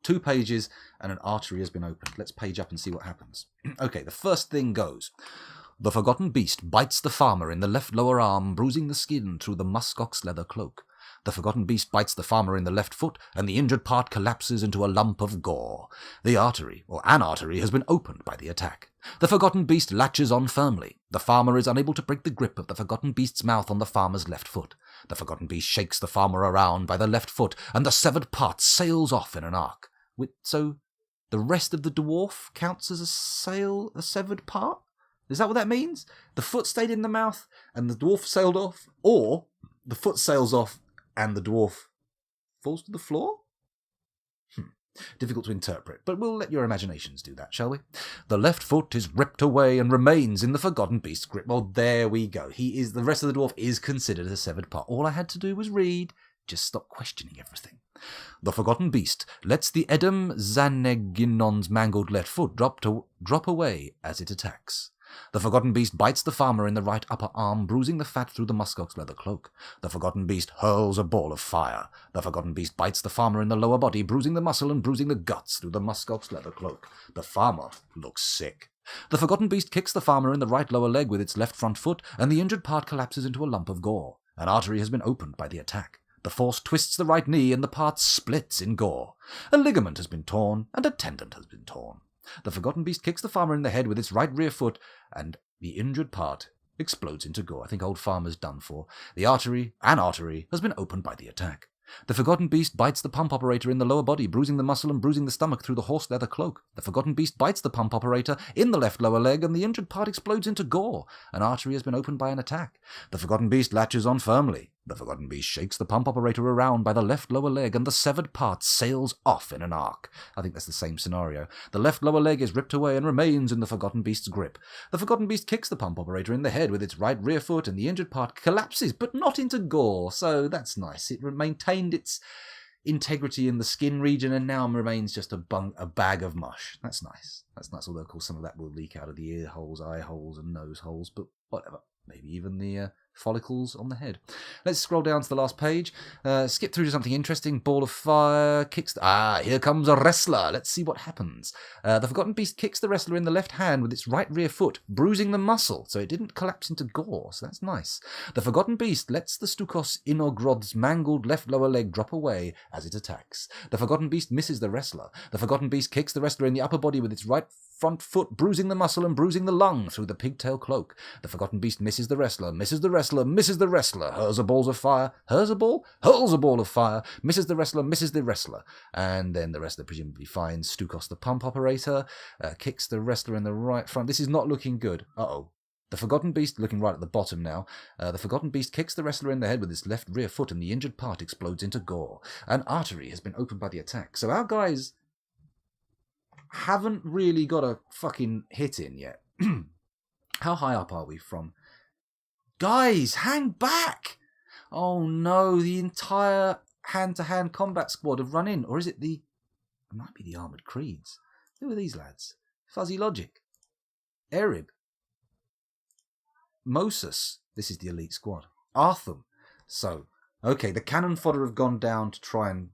2 pages and an artery has been opened. Let's page up and see what happens. Okay, the first thing goes. The Forgotten Beast bites the farmer in the left lower arm, bruising the skin through the muskox leather cloak. The Forgotten Beast bites the farmer in the left foot, and the injured part collapses into a lump of gore. The artery, or an artery, has been opened by the attack. The Forgotten Beast latches on firmly. The farmer is unable to break the grip of the Forgotten Beast's mouth on the farmer's left foot. The Forgotten Beast shakes the farmer around by the left foot, and the severed part sails off in an arc. So, the rest of the dwarf counts as a severed part? Is that what that means? The foot stayed in the mouth, and the dwarf sailed off? Or, the foot sails off, and the dwarf falls to the floor? Difficult to interpret, but we'll let your imaginations do that, shall we? The left foot is ripped away and remains in the Forgotten Beast's grip. Well, there we go. The rest of the dwarf is considered a severed part. All I had to do was read. Just stop questioning everything. The Forgotten Beast lets the Edom Zaneginon's mangled left foot drop away as it attacks. The Forgotten Beast bites the farmer in the right upper arm, bruising the fat through the muskox leather cloak. The Forgotten Beast hurls a ball of fire. The Forgotten Beast bites the farmer in the lower body, bruising the muscle and bruising the guts through the muskox leather cloak. The farmer looks sick. The Forgotten Beast kicks the farmer in the right lower leg with its left front foot, and the injured part collapses into a lump of gore. An artery has been opened by the attack. The force twists the right knee, and the part splits in gore. A ligament has been torn, and a tendon has been torn. The Forgotten Beast kicks the farmer in the head with its right rear foot, and the injured part explodes into gore. I think old farmer's done for. An artery, has been opened by the attack. The Forgotten Beast bites the pump operator in the lower body, bruising the muscle and bruising the stomach through the horse leather cloak. The Forgotten Beast bites the pump operator in the left lower leg, and the injured part explodes into gore. An artery has been opened by an attack. The Forgotten Beast latches on firmly. The Forgotten Beast shakes the pump operator around by the left lower leg, and the severed part sails off in an arc. I think that's the same scenario. The left lower leg is ripped away and remains in the Forgotten Beast's grip. The Forgotten Beast kicks the pump operator in the head with its right rear foot, and the injured part collapses, but not into gore, so that's nice. It maintained its integrity in the skin region and now remains just a bag of mush. That's nice. That's nice, although of course some of that will leak out of the ear holes, eye holes, and nose holes, but whatever. Maybe even the follicles on the head. Let's scroll down to the last page. Skip through to something interesting. Ball of fire kicks... here comes a wrestler. Let's see what happens. The Forgotten Beast kicks the wrestler in the left hand with its right rear foot, bruising the muscle, so it didn't collapse into gore, so that's nice. The Forgotten Beast lets the Stukos Inogrod's mangled left lower leg drop away as it attacks. The Forgotten Beast misses the wrestler. The Forgotten Beast kicks the wrestler in the upper body with its right front foot, bruising the muscle and bruising the lung through the pigtail cloak. The Forgotten Beast misses the wrestler, misses the wrestler, misses the wrestler, hurls a ball of fire, hurls a ball of fire, misses the wrestler, and then the wrestler presumably finds Stukos the pump operator, kicks the wrestler in the right front. This is not looking good. The Forgotten Beast, looking right at the bottom now, the Forgotten Beast kicks the wrestler in the head with its left rear foot, and the injured part explodes into gore. An artery has been opened by the attack. So our guys haven't really got a fucking hit in yet. How high up are we from? Guys, hang back! Oh no, the entire hand-to-hand combat squad have run in. Or is it it might be the Armoured Creeds. Who are these lads? Fuzzy Logic. Erib. Moses. This is the elite squad. Artham. So, okay, the cannon fodder have gone down to try and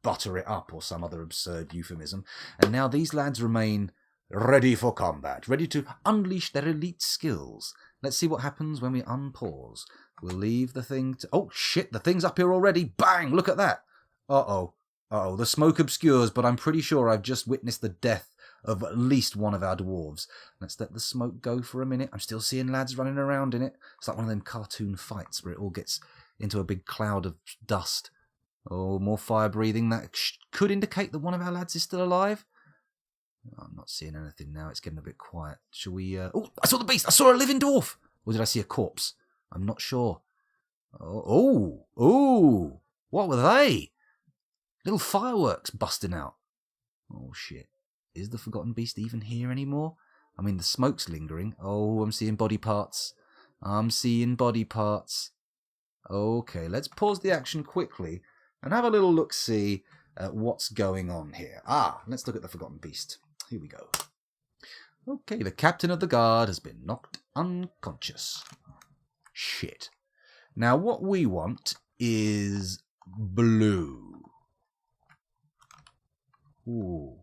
butter it up, or some other absurd euphemism, and now these lads remain ready for combat, ready to unleash their elite skills. Let's see what happens when we unpause. We'll leave the thing to... Oh, shit, the thing's up here already. Bang, look at that. Uh-oh, the smoke obscures, but I'm pretty sure I've just witnessed the death of at least one of our dwarves. Let's let the smoke go for a minute. I'm still seeing lads running around in it. It's like one of them cartoon fights where it all gets into a big cloud of dust. Oh, more fire breathing. That could indicate that one of our lads is still alive. I'm not seeing anything now. It's getting a bit quiet. Shall we... Oh, I saw the beast. I saw a living dwarf. Or did I see a corpse? I'm not sure. Oh. What were they? Little fireworks busting out. Oh, shit. Is the Forgotten Beast even here anymore? I mean, the smoke's lingering. Oh, I'm seeing body parts. Okay, let's pause the action quickly and have a little look-see at what's going on here. Let's look at the Forgotten Beast. Here we go. Okay, the captain of the guard has been knocked unconscious. Shit. Now, what we want is blue. Ooh.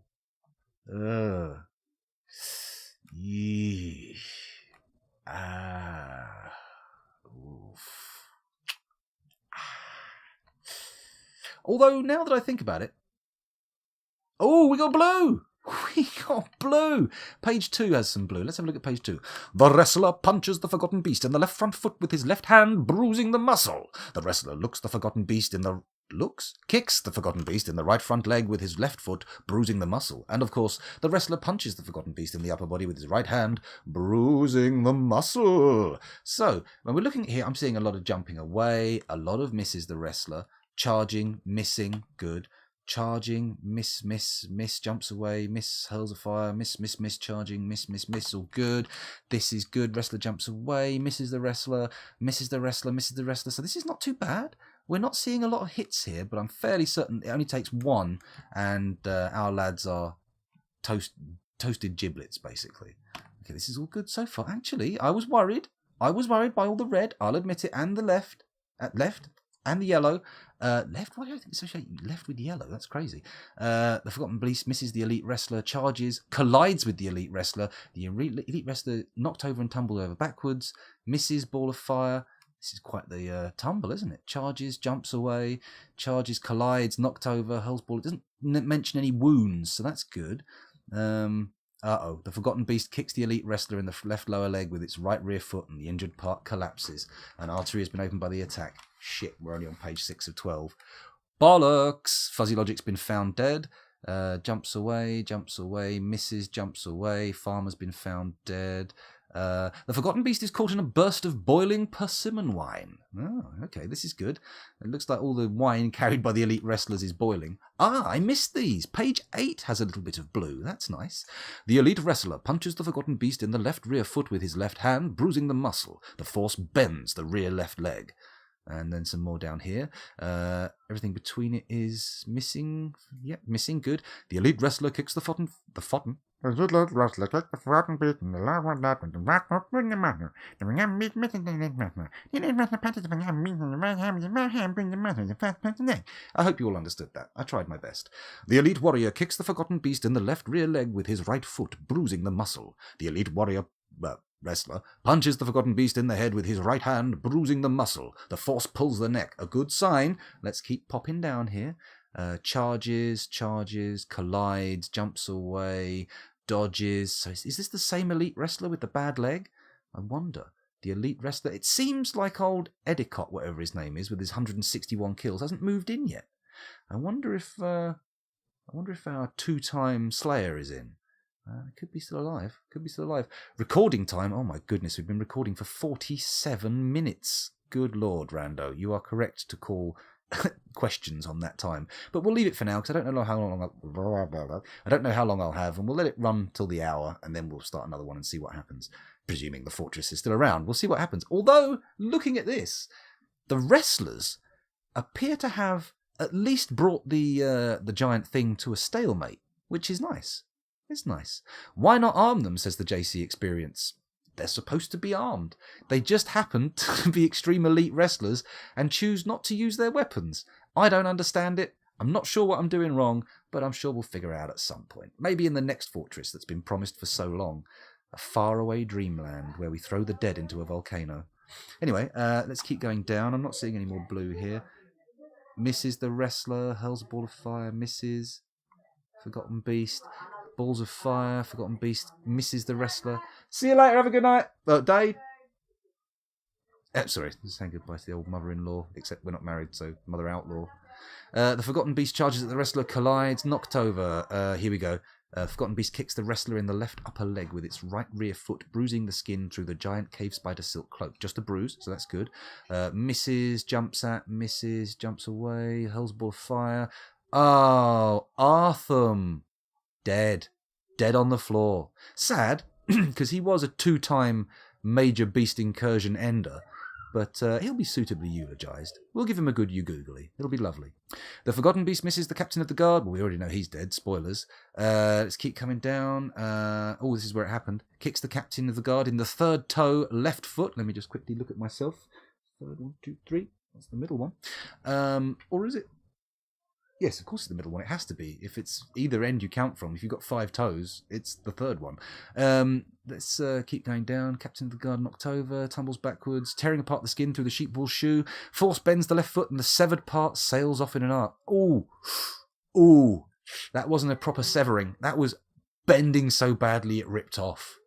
Yeesh. Oof. Although, now that I think about it... Oh, we got blue! We got blue! Page 2 has some blue. Let's have a look at page 2. The wrestler punches the forgotten beast in the left front foot with his left hand, bruising the muscle. The wrestler kicks the forgotten beast in the right front leg with his left foot, bruising the muscle. And of course, the wrestler punches the forgotten beast in the upper body with his right hand, bruising the muscle. So, when we're looking at here, I'm seeing a lot of jumping away, a lot of misses the wrestler, charging, missing, good. Charging, miss, jumps away, miss, hurls a fire, miss, charging, miss, all good. This is good, wrestler jumps away, misses the wrestler. So this is not too bad. We're not seeing a lot of hits here, but I'm fairly certain it only takes one, and our lads are toasted giblets, basically. Okay, this is all good so far. Actually, I was worried by all the red, I'll admit it, and the left, and the yellow. Left? Why do I think associate left with yellow? That's crazy. The Forgotten Beast misses the elite wrestler, charges, collides with the elite wrestler. The elite wrestler knocked over and tumbled over backwards, misses ball of fire. This is quite the tumble, isn't it? Charges, jumps away, charges, collides, knocked over, hurls ball. It doesn't mention any wounds, so that's good. The Forgotten Beast kicks the elite wrestler in the left lower leg with its right rear foot, and the injured part collapses. An artery has been opened by the attack. Shit, we're only on page 6 of 12. Bollocks! Fuzzy Logic's been found dead. Jumps away, misses, jumps away. Farmer's been found dead. The Forgotten Beast is caught in a burst of boiling persimmon wine. Oh, okay, this is good. It looks like all the wine carried by the elite wrestlers is boiling. I missed these. Page 8 has a little bit of blue. That's nice. The elite wrestler punches the Forgotten Beast in the left rear foot with his left hand, bruising the muscle. The force bends the rear left leg. And then some more down here. Everything between it is missing. Yep, missing. Good. The elite wrestler kicks the forgotten. The elite wrestler kicks the forgotten beast in the left one lap and the right foot in the muscle. The ring meat missing the elite wrestler. The elite wrestler punches the forgotten beast in the right hand with the right hand, bring the muscle the first person leg. I hope you all understood that. I tried my best. The elite warrior kicks the forgotten beast in the left rear leg with his right foot, bruising the muscle. The elite warrior. Wrestler punches the Forgotten Beast in the head with his right hand, bruising the muscle. The force pulls the neck. A good sign. Let's keep popping down here. Charges, collides, jumps away, dodges. So is this the same elite wrestler with the bad leg? I wonder. The elite wrestler. It seems like old Edicott, whatever his name is, with his 161 kills, hasn't moved in yet. I wonder if our two-time Slayer is in. Could be still alive. Recording time. Oh my goodness, we've been recording for 47 minutes. Good Lord, Rando. You are correct to call questions on that time. But we'll leave it for now because I don't know how long I'll have, and we'll let it run till the hour, and then we'll start another one and see what happens. Presuming the fortress is still around. We'll see what happens. Although, looking at this, the wrestlers appear to have at least brought the giant thing to a stalemate, which is nice. It's nice. Why not arm them, says the JC Experience. They're supposed to be armed. They just happen to be extreme elite wrestlers and choose not to use their weapons. I don't understand it. I'm not sure what I'm doing wrong, but I'm sure we'll figure it out at some point. Maybe in the next fortress that's been promised for so long. A faraway dreamland where we throw the dead into a volcano. Anyway, let's keep going down. I'm not seeing any more blue here. Misses the wrestler, hurls a ball of fire, misses. Forgotten Beast. Balls of fire, Forgotten Beast misses the wrestler. See you later, have a good night. Day. Sorry, saying goodbye to the old mother-in-law, except we're not married, so mother outlaw. The Forgotten Beast charges at the wrestler, collides, knocked over. Here we go. Forgotten Beast kicks the wrestler in the left upper leg with its right rear foot, bruising the skin through the giant cave spider silk cloak. Just a bruise, so that's good. Misses, jumps away, hurls a ball of fire. Oh, Artham. Dead on the floor. Sad, because he was a 2-time major beast incursion ender, but he'll be suitably eulogized. We'll give him a good you-googly. It'll be lovely. The Forgotten Beast misses the captain of the guard. Well, we already know he's dead. Spoilers. Let's keep coming down. This is where it happened. Kicks the captain of the guard in the third toe, left foot. Let me just quickly look at myself. Third, 1, 2, 3. That's the middle one. Or is it? Yes, of course it's the middle one. It has to be. If it's either end you count from, if you've got 5 toes, it's the third one. Let's keep going down. Captain of the Guard knocked over, tumbles backwards, tearing apart the skin through the sheepwool shoe. Force bends the left foot and the severed part sails off in an arc. Ooh. Ooh. That wasn't a proper severing. That was bending so badly it ripped off.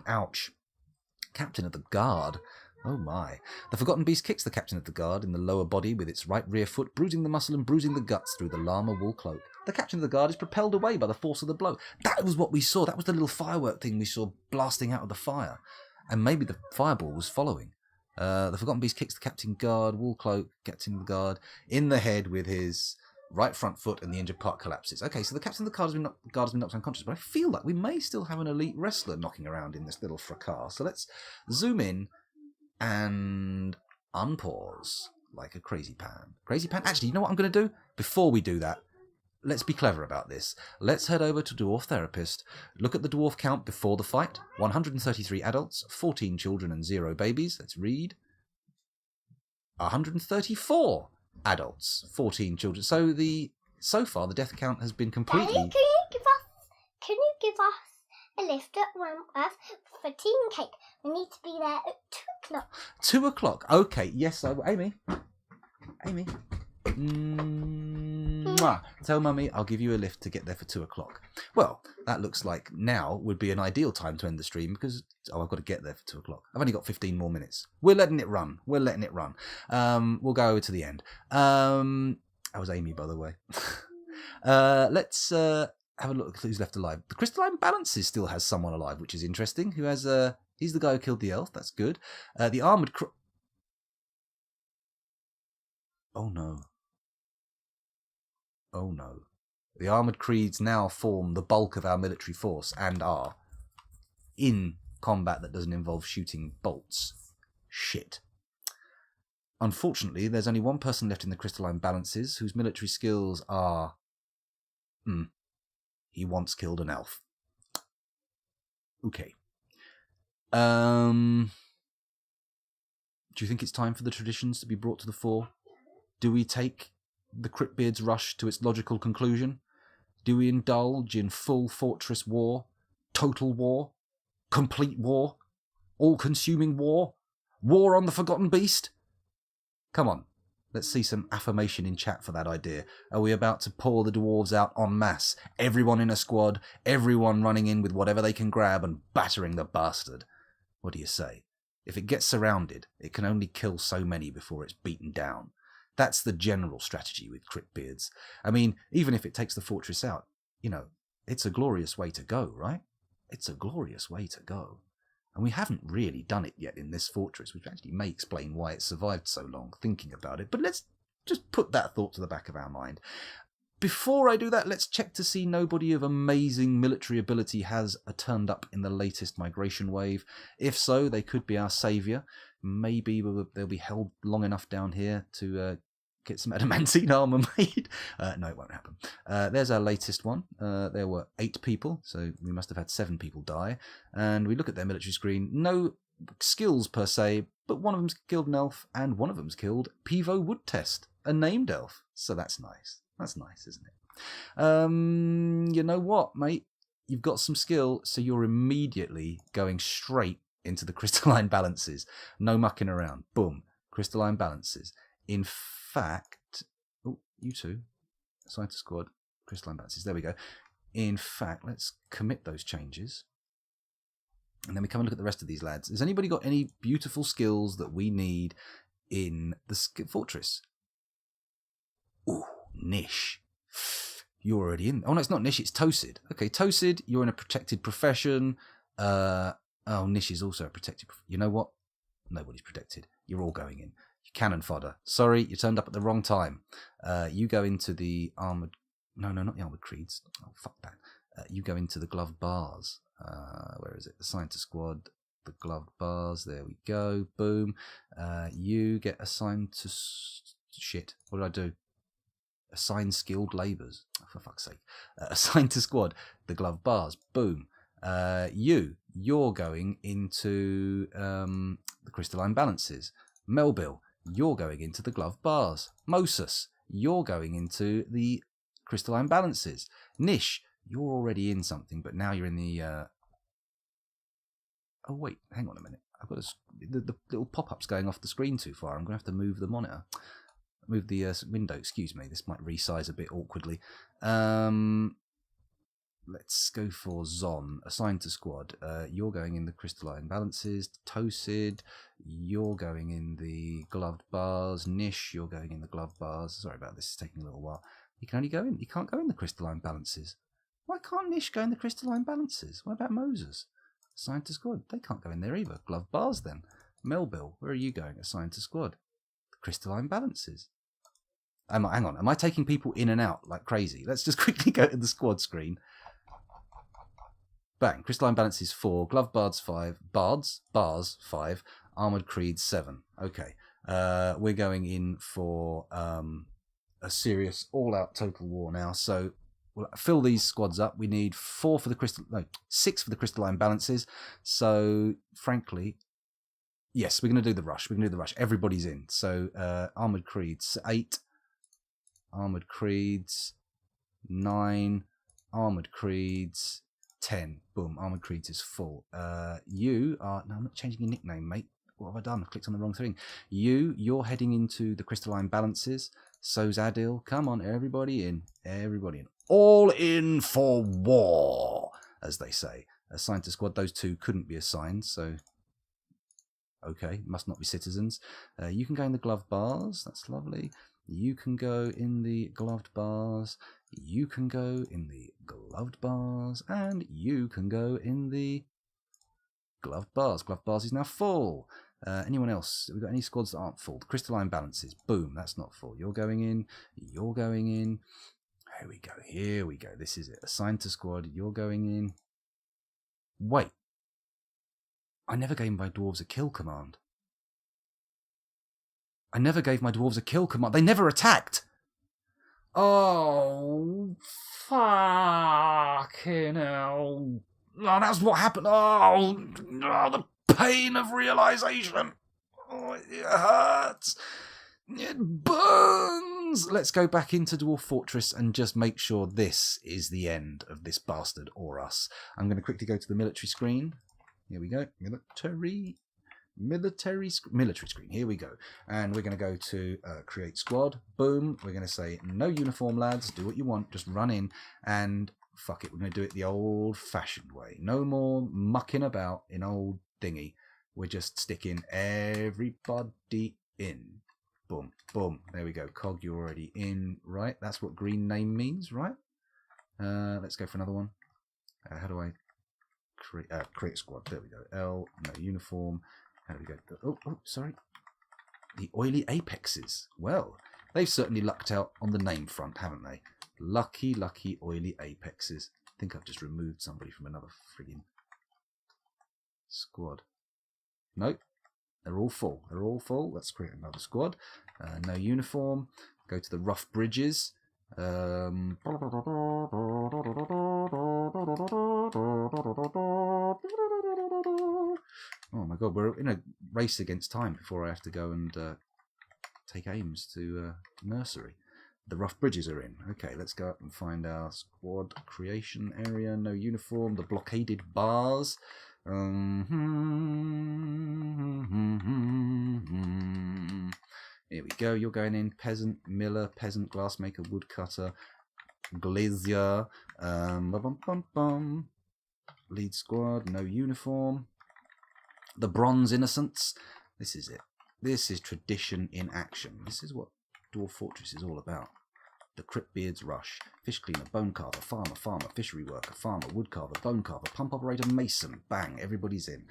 Ouch. Captain of the Guard. Oh my. The Forgotten Beast kicks the Captain of the Guard in the lower body with its right rear foot, bruising the muscle and bruising the guts through the llama wool cloak. The Captain of the Guard is propelled away by the force of the blow. That was what we saw. That was the little firework thing we saw blasting out of the fire. And maybe the fireball was following. The Forgotten Beast kicks the Captain Guard, wool cloak, Captain of the Guard, in the head with his right front foot, and the injured part collapses. Okay, so the Captain of the Guard has been knocked unconscious, but I feel like we may still have an elite wrestler knocking around in this little fracas. So let's zoom in and unpause like a crazy pan. Crazy pan? Actually, you know what I'm going to do? Before we do that, let's be clever about this. Let's head over to Dwarf Therapist. Look at the dwarf count before the fight. 133 adults, 14 children and 0 babies. Let's read. 134 adults, 14 children. So far, the death count has been completely... Daddy, can you give us a lift at Wentworth for tea and cake? We need to be there at 2 o'clock. 2 o'clock. Okay, yes, I will. Amy. Mwah. Tell Mummy I'll give you a lift to get there for 2 o'clock. Well, that looks like now would be an ideal time to end the stream because, I've got to get there for 2 o'clock. I've only got 15 more minutes. We're letting it run. We'll go over to the end. That was Amy, by the way. Let's have a look at who's left alive. The Crystalline Balances still has someone alive, which is interesting. Who has he's the guy who killed the elf. That's good. The Armoured Oh no. Oh no. The Armoured Creeds now form the bulk of our military force and are in combat that doesn't involve shooting bolts. Shit. Unfortunately, there's only one person left in the Crystalline Balances whose military skills are... He once killed an elf. Okay. Do you think it's time for the traditions to be brought to the fore? Do we take the Cryptbeards rush to its logical conclusion? Do we indulge in full fortress war, total war, complete war, all-consuming war, war on the Forgotten Beast? Come on, let's see some affirmation in chat for that idea. Are we about to pour the dwarves out en masse, everyone in a squad, everyone running in with whatever they can grab and battering the bastard? What do you say? If it gets surrounded, it can only kill so many before it's beaten down. That's the general strategy with Cryptbeards. I mean, even if it takes the fortress out, it's a glorious way to go, right? It's a glorious way to go. And we haven't really done it yet in this fortress, which actually may explain why it survived so long, thinking about it. But let's just put that thought to the back of our mind. Before I do that, let's check to see nobody of amazing military ability has turned up in the latest migration wave. If so, they could be our saviour. Maybe they'll be held long enough down here to get some adamantine armour made. No, it won't happen. There's our latest one. There were 8 people, so we must have had 7 people die. And we look at their military screen. No skills per se, but one of them's killed an elf, and one of them's killed Pivo Woodtest, a named elf. So that's nice. That's nice, isn't it? You know what, mate? You've got some skill, so you're immediately going straight into the Crystalline Balances. No mucking around. Boom. Crystalline Balances. In fact... Oh, you two. Assign to squad. Crystalline Balances. There we go. In fact, let's commit those changes. And then we come and look at the rest of these lads. Has anybody got any beautiful skills that we need in the fortress? Ooh. Nish. You're already in. Oh, no, it's not Nish, it's Tosid. Okay, Tosid, you're in a protected profession. Nish is also a protected... You know what? Nobody's protected. You're all going in. You're cannon fodder. Sorry, you turned up at the wrong time. You go into the armoured... No, not the armoured creeds. Oh, fuck that. You go into the gloved bars. Where is it? Assigned to squad. The gloved bars. There we go. Boom. You get assigned to... Shit. What did I do? Assign skilled labours. Oh, for fuck's sake. Assigned to squad. The glove bars. Boom. You're going into the Crystalline Balances. Melville, you're going into the glove bars. Moses, you're going into the crystalline balances. Nish, you're already in something, but now you're in the... Oh, wait, hang on a minute. I've got the little pop-ups going off the screen too far. I'm going to have to move the monitor. Move the window, excuse me. This might resize a bit awkwardly. Let's go for Zon, assigned to squad. You're going in the crystalline balances. Tosid, you're going in the gloved bars. Nish, you're going in the gloved bars. Sorry about this, it's taking a little while. You can only go in, you can't go in the crystalline balances. Why can't Nish go in the crystalline balances? What about Moses? Assigned to squad. They can't go in there either. Gloved bars then. Melville, where are you going? Assigned to squad. The crystalline balances. Hang on, am I taking people in and out like crazy? Let's just quickly go to the squad screen. Bang, crystalline balances 4, glove bars 5, bars 5, armored creed 7. Okay, we're going in for a serious all-out total war now. So we'll fill these squads up. We need 6 for the crystalline balances. So frankly, yes, we're going to do the rush. We're going to do the rush. Everybody's in. So armored creeds 8, armored creeds 9, armored creeds 10. Boom, armored creeds is full. You are... No, I'm not changing your nickname, mate. What have I done? I've clicked on the wrong thing. You're heading into the crystalline balances. So's Adil. Come on, everybody in. Everybody in. All in for war, as they say. Assigned to squad. Those two couldn't be assigned, so... Okay, must not be citizens. You can go in the glove bars. That's lovely. You can go in the gloved bars. You can go in the gloved bars. And you can go in the gloved bars. Gloved bars is now full. Anyone else? Have we got any squads that aren't full? The crystalline balances. Boom, that's not full. You're going in. You're going in. Here we go. Here we go. This is it. Assigned to squad. You're going in. Wait. I never gave my dwarves a kill command. I never gave my dwarves a kill command. They never attacked. Oh, fucking hell. Oh, that's what happened. Oh, the pain of realization. Oh, it hurts. It burns. Let's go back into Dwarf Fortress and just make sure this is the end of this bastard or us. I'm going to quickly go to the military screen. Here we go. Military screen. Here we go. And we're going to go to create squad. Boom. We're going to say no uniform, lads. Do what you want. Just run in and fuck it. We're going to do it the old-fashioned way. No more mucking about in old dinghy. We're just sticking everybody in. Boom. Boom. There we go. Cog, you're already in. Right. That's what green name means, right? Let's go for another one. How do I create squad? There we go. L, no uniform. How do we go? Oh, sorry. The oily apexes. Well, they've certainly lucked out on the name front, haven't they? Lucky, lucky oily apexes. I think I've just removed somebody from another friggin' squad. Nope. They're all full. They're all full. Let's create another squad. No uniform. Go to the rough bridges. Oh my god, we're in a race against time before I have to go and take aims to nursery. The rough bridges are in. Okay, let's go up and find our squad creation area. No uniform. The blockaded bars. Here we go. You're going in. Peasant, miller, peasant, glassmaker, woodcutter, glazier. Lead squad. No uniform. The bronze innocents. This is it. This is tradition in action. This is what Dwarf Fortress is all about. The CRYPTBEARDS rush. Fish cleaner, bone carver, farmer, fishery worker, farmer, wood carver, bone carver, pump operator, mason. Bang, everybody's in.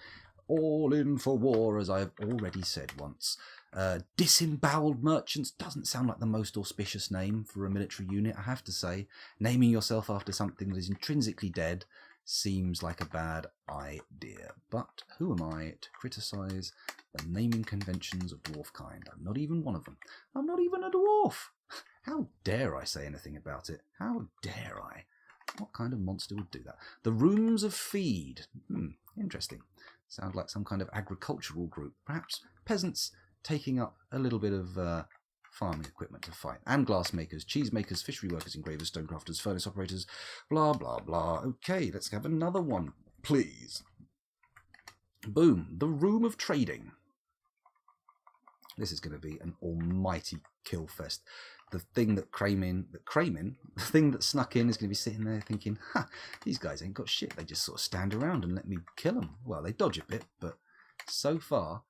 All in for war, as I have already said once. Disemboweled merchants doesn't sound like the most auspicious name for a military unit, I have to say. Naming yourself after something that is intrinsically dead seems like a bad idea. But who am I to criticise the naming conventions of dwarf kind? I'm not even one of them. I'm not even a dwarf. How dare I say anything about it? How dare I? What kind of monster would do that? The rooms of feed. Interesting. Sounds like some kind of agricultural group. Perhaps peasants taking up a little bit of farming equipment to fight. And glass makers, cheese makers, fishery workers, engravers, stonecrafters, furnace operators, blah, blah, blah. Okay, let's have another one, please. Boom. The Room of Trading. This is going to be an almighty kill fest. The thing that the thing that snuck in is going to be sitting there thinking, ha, these guys ain't got shit. They just sort of stand around and let me kill them. Well, they dodge a bit, but so far,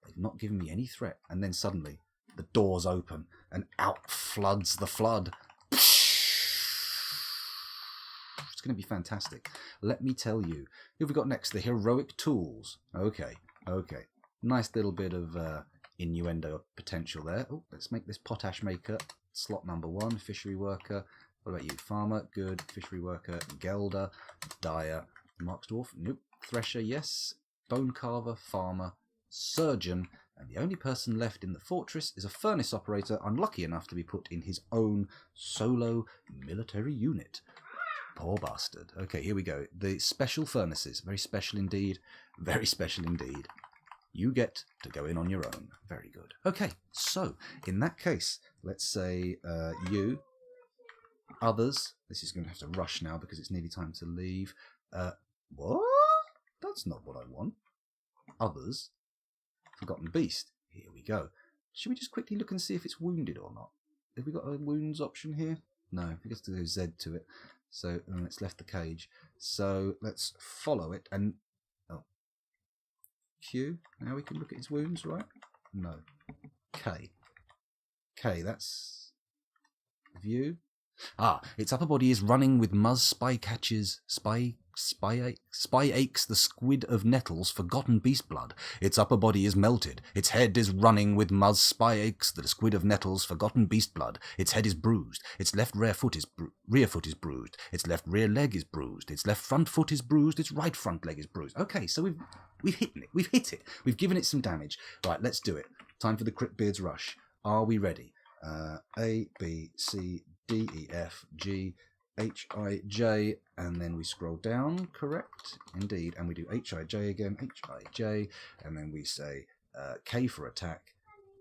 they've not given me any threat. And then suddenly, the doors open and out floods the flood. It's going to be fantastic. Let me tell you. Who have we got next? The Heroic Tools. Okay. Nice little bit of innuendo potential there. Oh, let's make this potash maker. Slot number 1, fishery worker. What about you? Farmer, good. Fishery worker, gelder, dyer, marks dwarf, nope. Thresher, yes. Bone carver, farmer, surgeon, and the only person left in the fortress is a furnace operator unlucky enough to be put in his own solo military unit. Poor bastard. Okay, here we go. The special furnaces. Very special indeed. Very special indeed. You get to go in on your own. Very good. Okay, so in that case, let's say you, others. This is going to have to rush now because it's nearly time to leave. What? That's not what I want. Others. Forgotten Beast. Here we go. Should we just quickly look and see if it's wounded or not? Have we got a wounds option here? No, we have to do Z to it. So it's left the cage. So let's follow it and Q. Now we can look at his wounds, right? No. K. That's view. Its upper body is running with Muzz spy catches, spy aches the squid of nettles, forgotten beast blood. Its upper body is melted. Its head is running with Muzz spy aches the squid of nettles, forgotten beast blood. Its head is bruised. Its left rear foot is bruised. Its left rear leg is bruised. Its left front foot is bruised. Its right front leg is bruised. Okay, so we've hit it. We've hit it. We've given it some damage. Right, let's do it. Time for the CRYPTBEARDS rush. Are we ready? A, B, C, D, E, F, G, H, I, J, and then we scroll down, correct? Indeed, and we do H, I, J again, H, I, J, and then we say K for attack,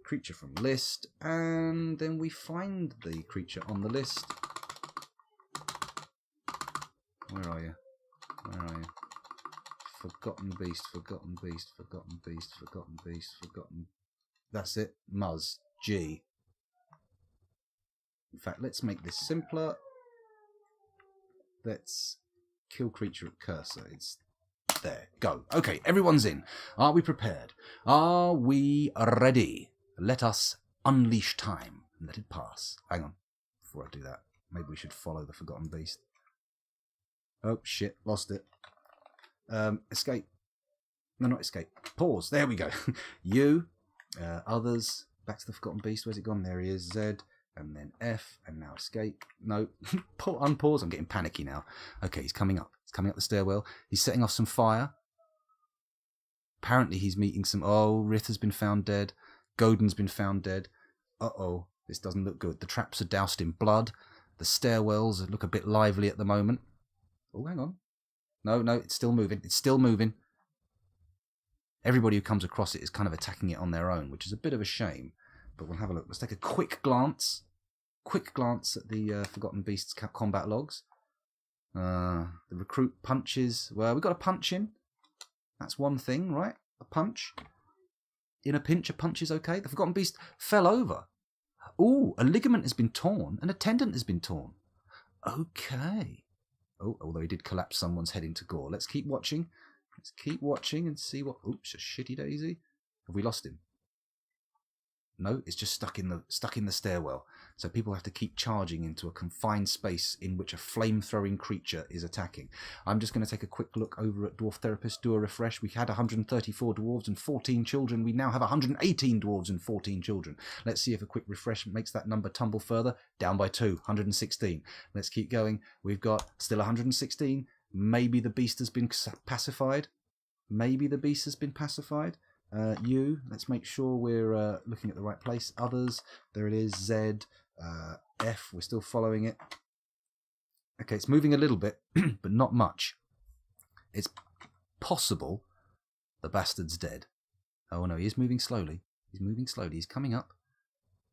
creature from list, and then we find the creature on the list. Where are you? Where are you? Forgotten Beast, Forgotten Beast, Forgotten Beast, Forgotten Beast, Forgotten... That's it, Muzz, G. In fact, let's make this simpler. Let's kill creature at cursor. It's there. Go. Okay, everyone's in. Are we prepared? Are we ready? Let us unleash time and let it pass. Hang on. Before I do that, maybe we should follow the Forgotten Beast. Oh, shit. Lost it. Escape. No, not escape. Pause. There we go. You, others. Back to the Forgotten Beast. Where's it gone? There he is. Z. And then F, and now escape. No, unpause. I'm getting panicky now. Okay, he's coming up. He's coming up the stairwell. He's setting off some fire. Apparently he's meeting some... Oh, Rith has been found dead. Godin's been found dead. Uh-oh, this doesn't look good. The traps are doused in blood. The stairwells look a bit lively at the moment. Oh, hang on. No, it's still moving. It's still moving. Everybody who comes across it is kind of attacking it on their own, which is a bit of a shame. But we'll have a look. Let's take a quick glance at the Forgotten Beasts combat logs. The recruit punches. Well, we got a punch in. That's one thing, right? A punch. In a pinch, a punch is okay. The Forgotten Beast fell over. Ooh, a ligament has been torn and a tendon has been torn. Okay. Oh, although he did collapse someone's head into gore. Let's keep watching. Let's keep watching and see what... Oops, a shitty daisy. Have we lost him? No, it's just stuck in the stairwell. So people have to keep charging into a confined space in which a flame-throwing creature is attacking. I'm just going to take a quick look over at Dwarf Therapist, do a refresh. We had 134 dwarves and 14 children. We now have 118 dwarves and 14 children. Let's see if a quick refresh makes that number tumble further. Down by 2, 116. Let's keep going. We've got still 116. Maybe the beast has been pacified. Maybe the beast has been pacified. Let's make sure we're looking at the right place. Others, there it is. Z, F, we're still following it. Okay, it's moving a little bit, but not much. It's possible the bastard's dead. Oh no, he is moving slowly. He's moving slowly. He's coming up.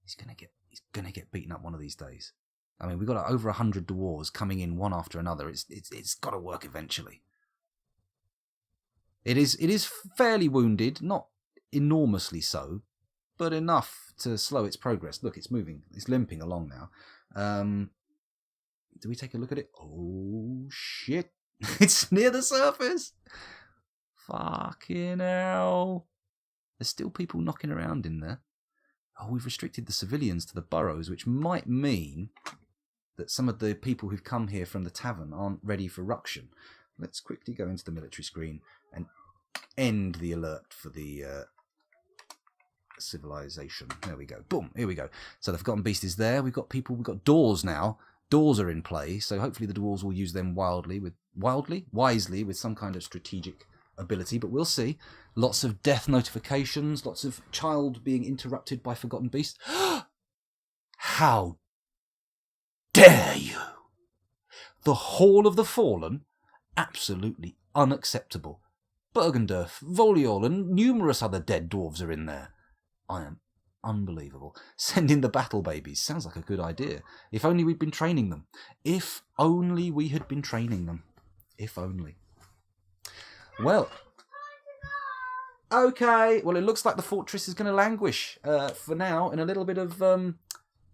He's going to get He's going to get beaten up one of these days. I mean, we've got over 100 dwarves coming in one after another. It's got to work eventually. It is fairly wounded, not enormously so, but enough to slow its progress. Look, it's moving. It's limping along now. Do we take a look at it? Oh, shit. It's near the surface. Fucking hell. There's still people knocking around in there. Oh, we've restricted the civilians to the burrows, which might mean that some of the people who've come here from the tavern aren't ready for ruction. Let's quickly go into the military screen and end the alert for the civilization. There we go. Boom. Here we go. So the Forgotten Beast is there. We've got people. We've got doors now. Doors are in play. So hopefully the dwarves will use them wisely with some kind of strategic ability. But we'll see. Lots of death notifications. Lots of child being interrupted by Forgotten Beast. How dare you! The Hall of the Fallen? Absolutely unacceptable. Bergendorf, Voliol, and numerous other dead dwarves are in there. I am unbelievable. Send in the battle babies. Sounds like a good idea. If only we'd been training them. If only we had been training them. If only. Well. Okay. Well, it looks like the fortress is going to languish for now in a little bit of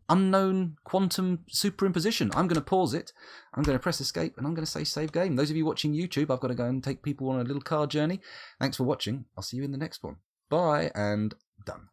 unknown quantum superimposition. I'm going to pause it. I'm going to press escape and I'm going to say save game. Those of you watching YouTube, I've got to go and take people on a little car journey. Thanks for watching. I'll see you in the next one. Bye and done.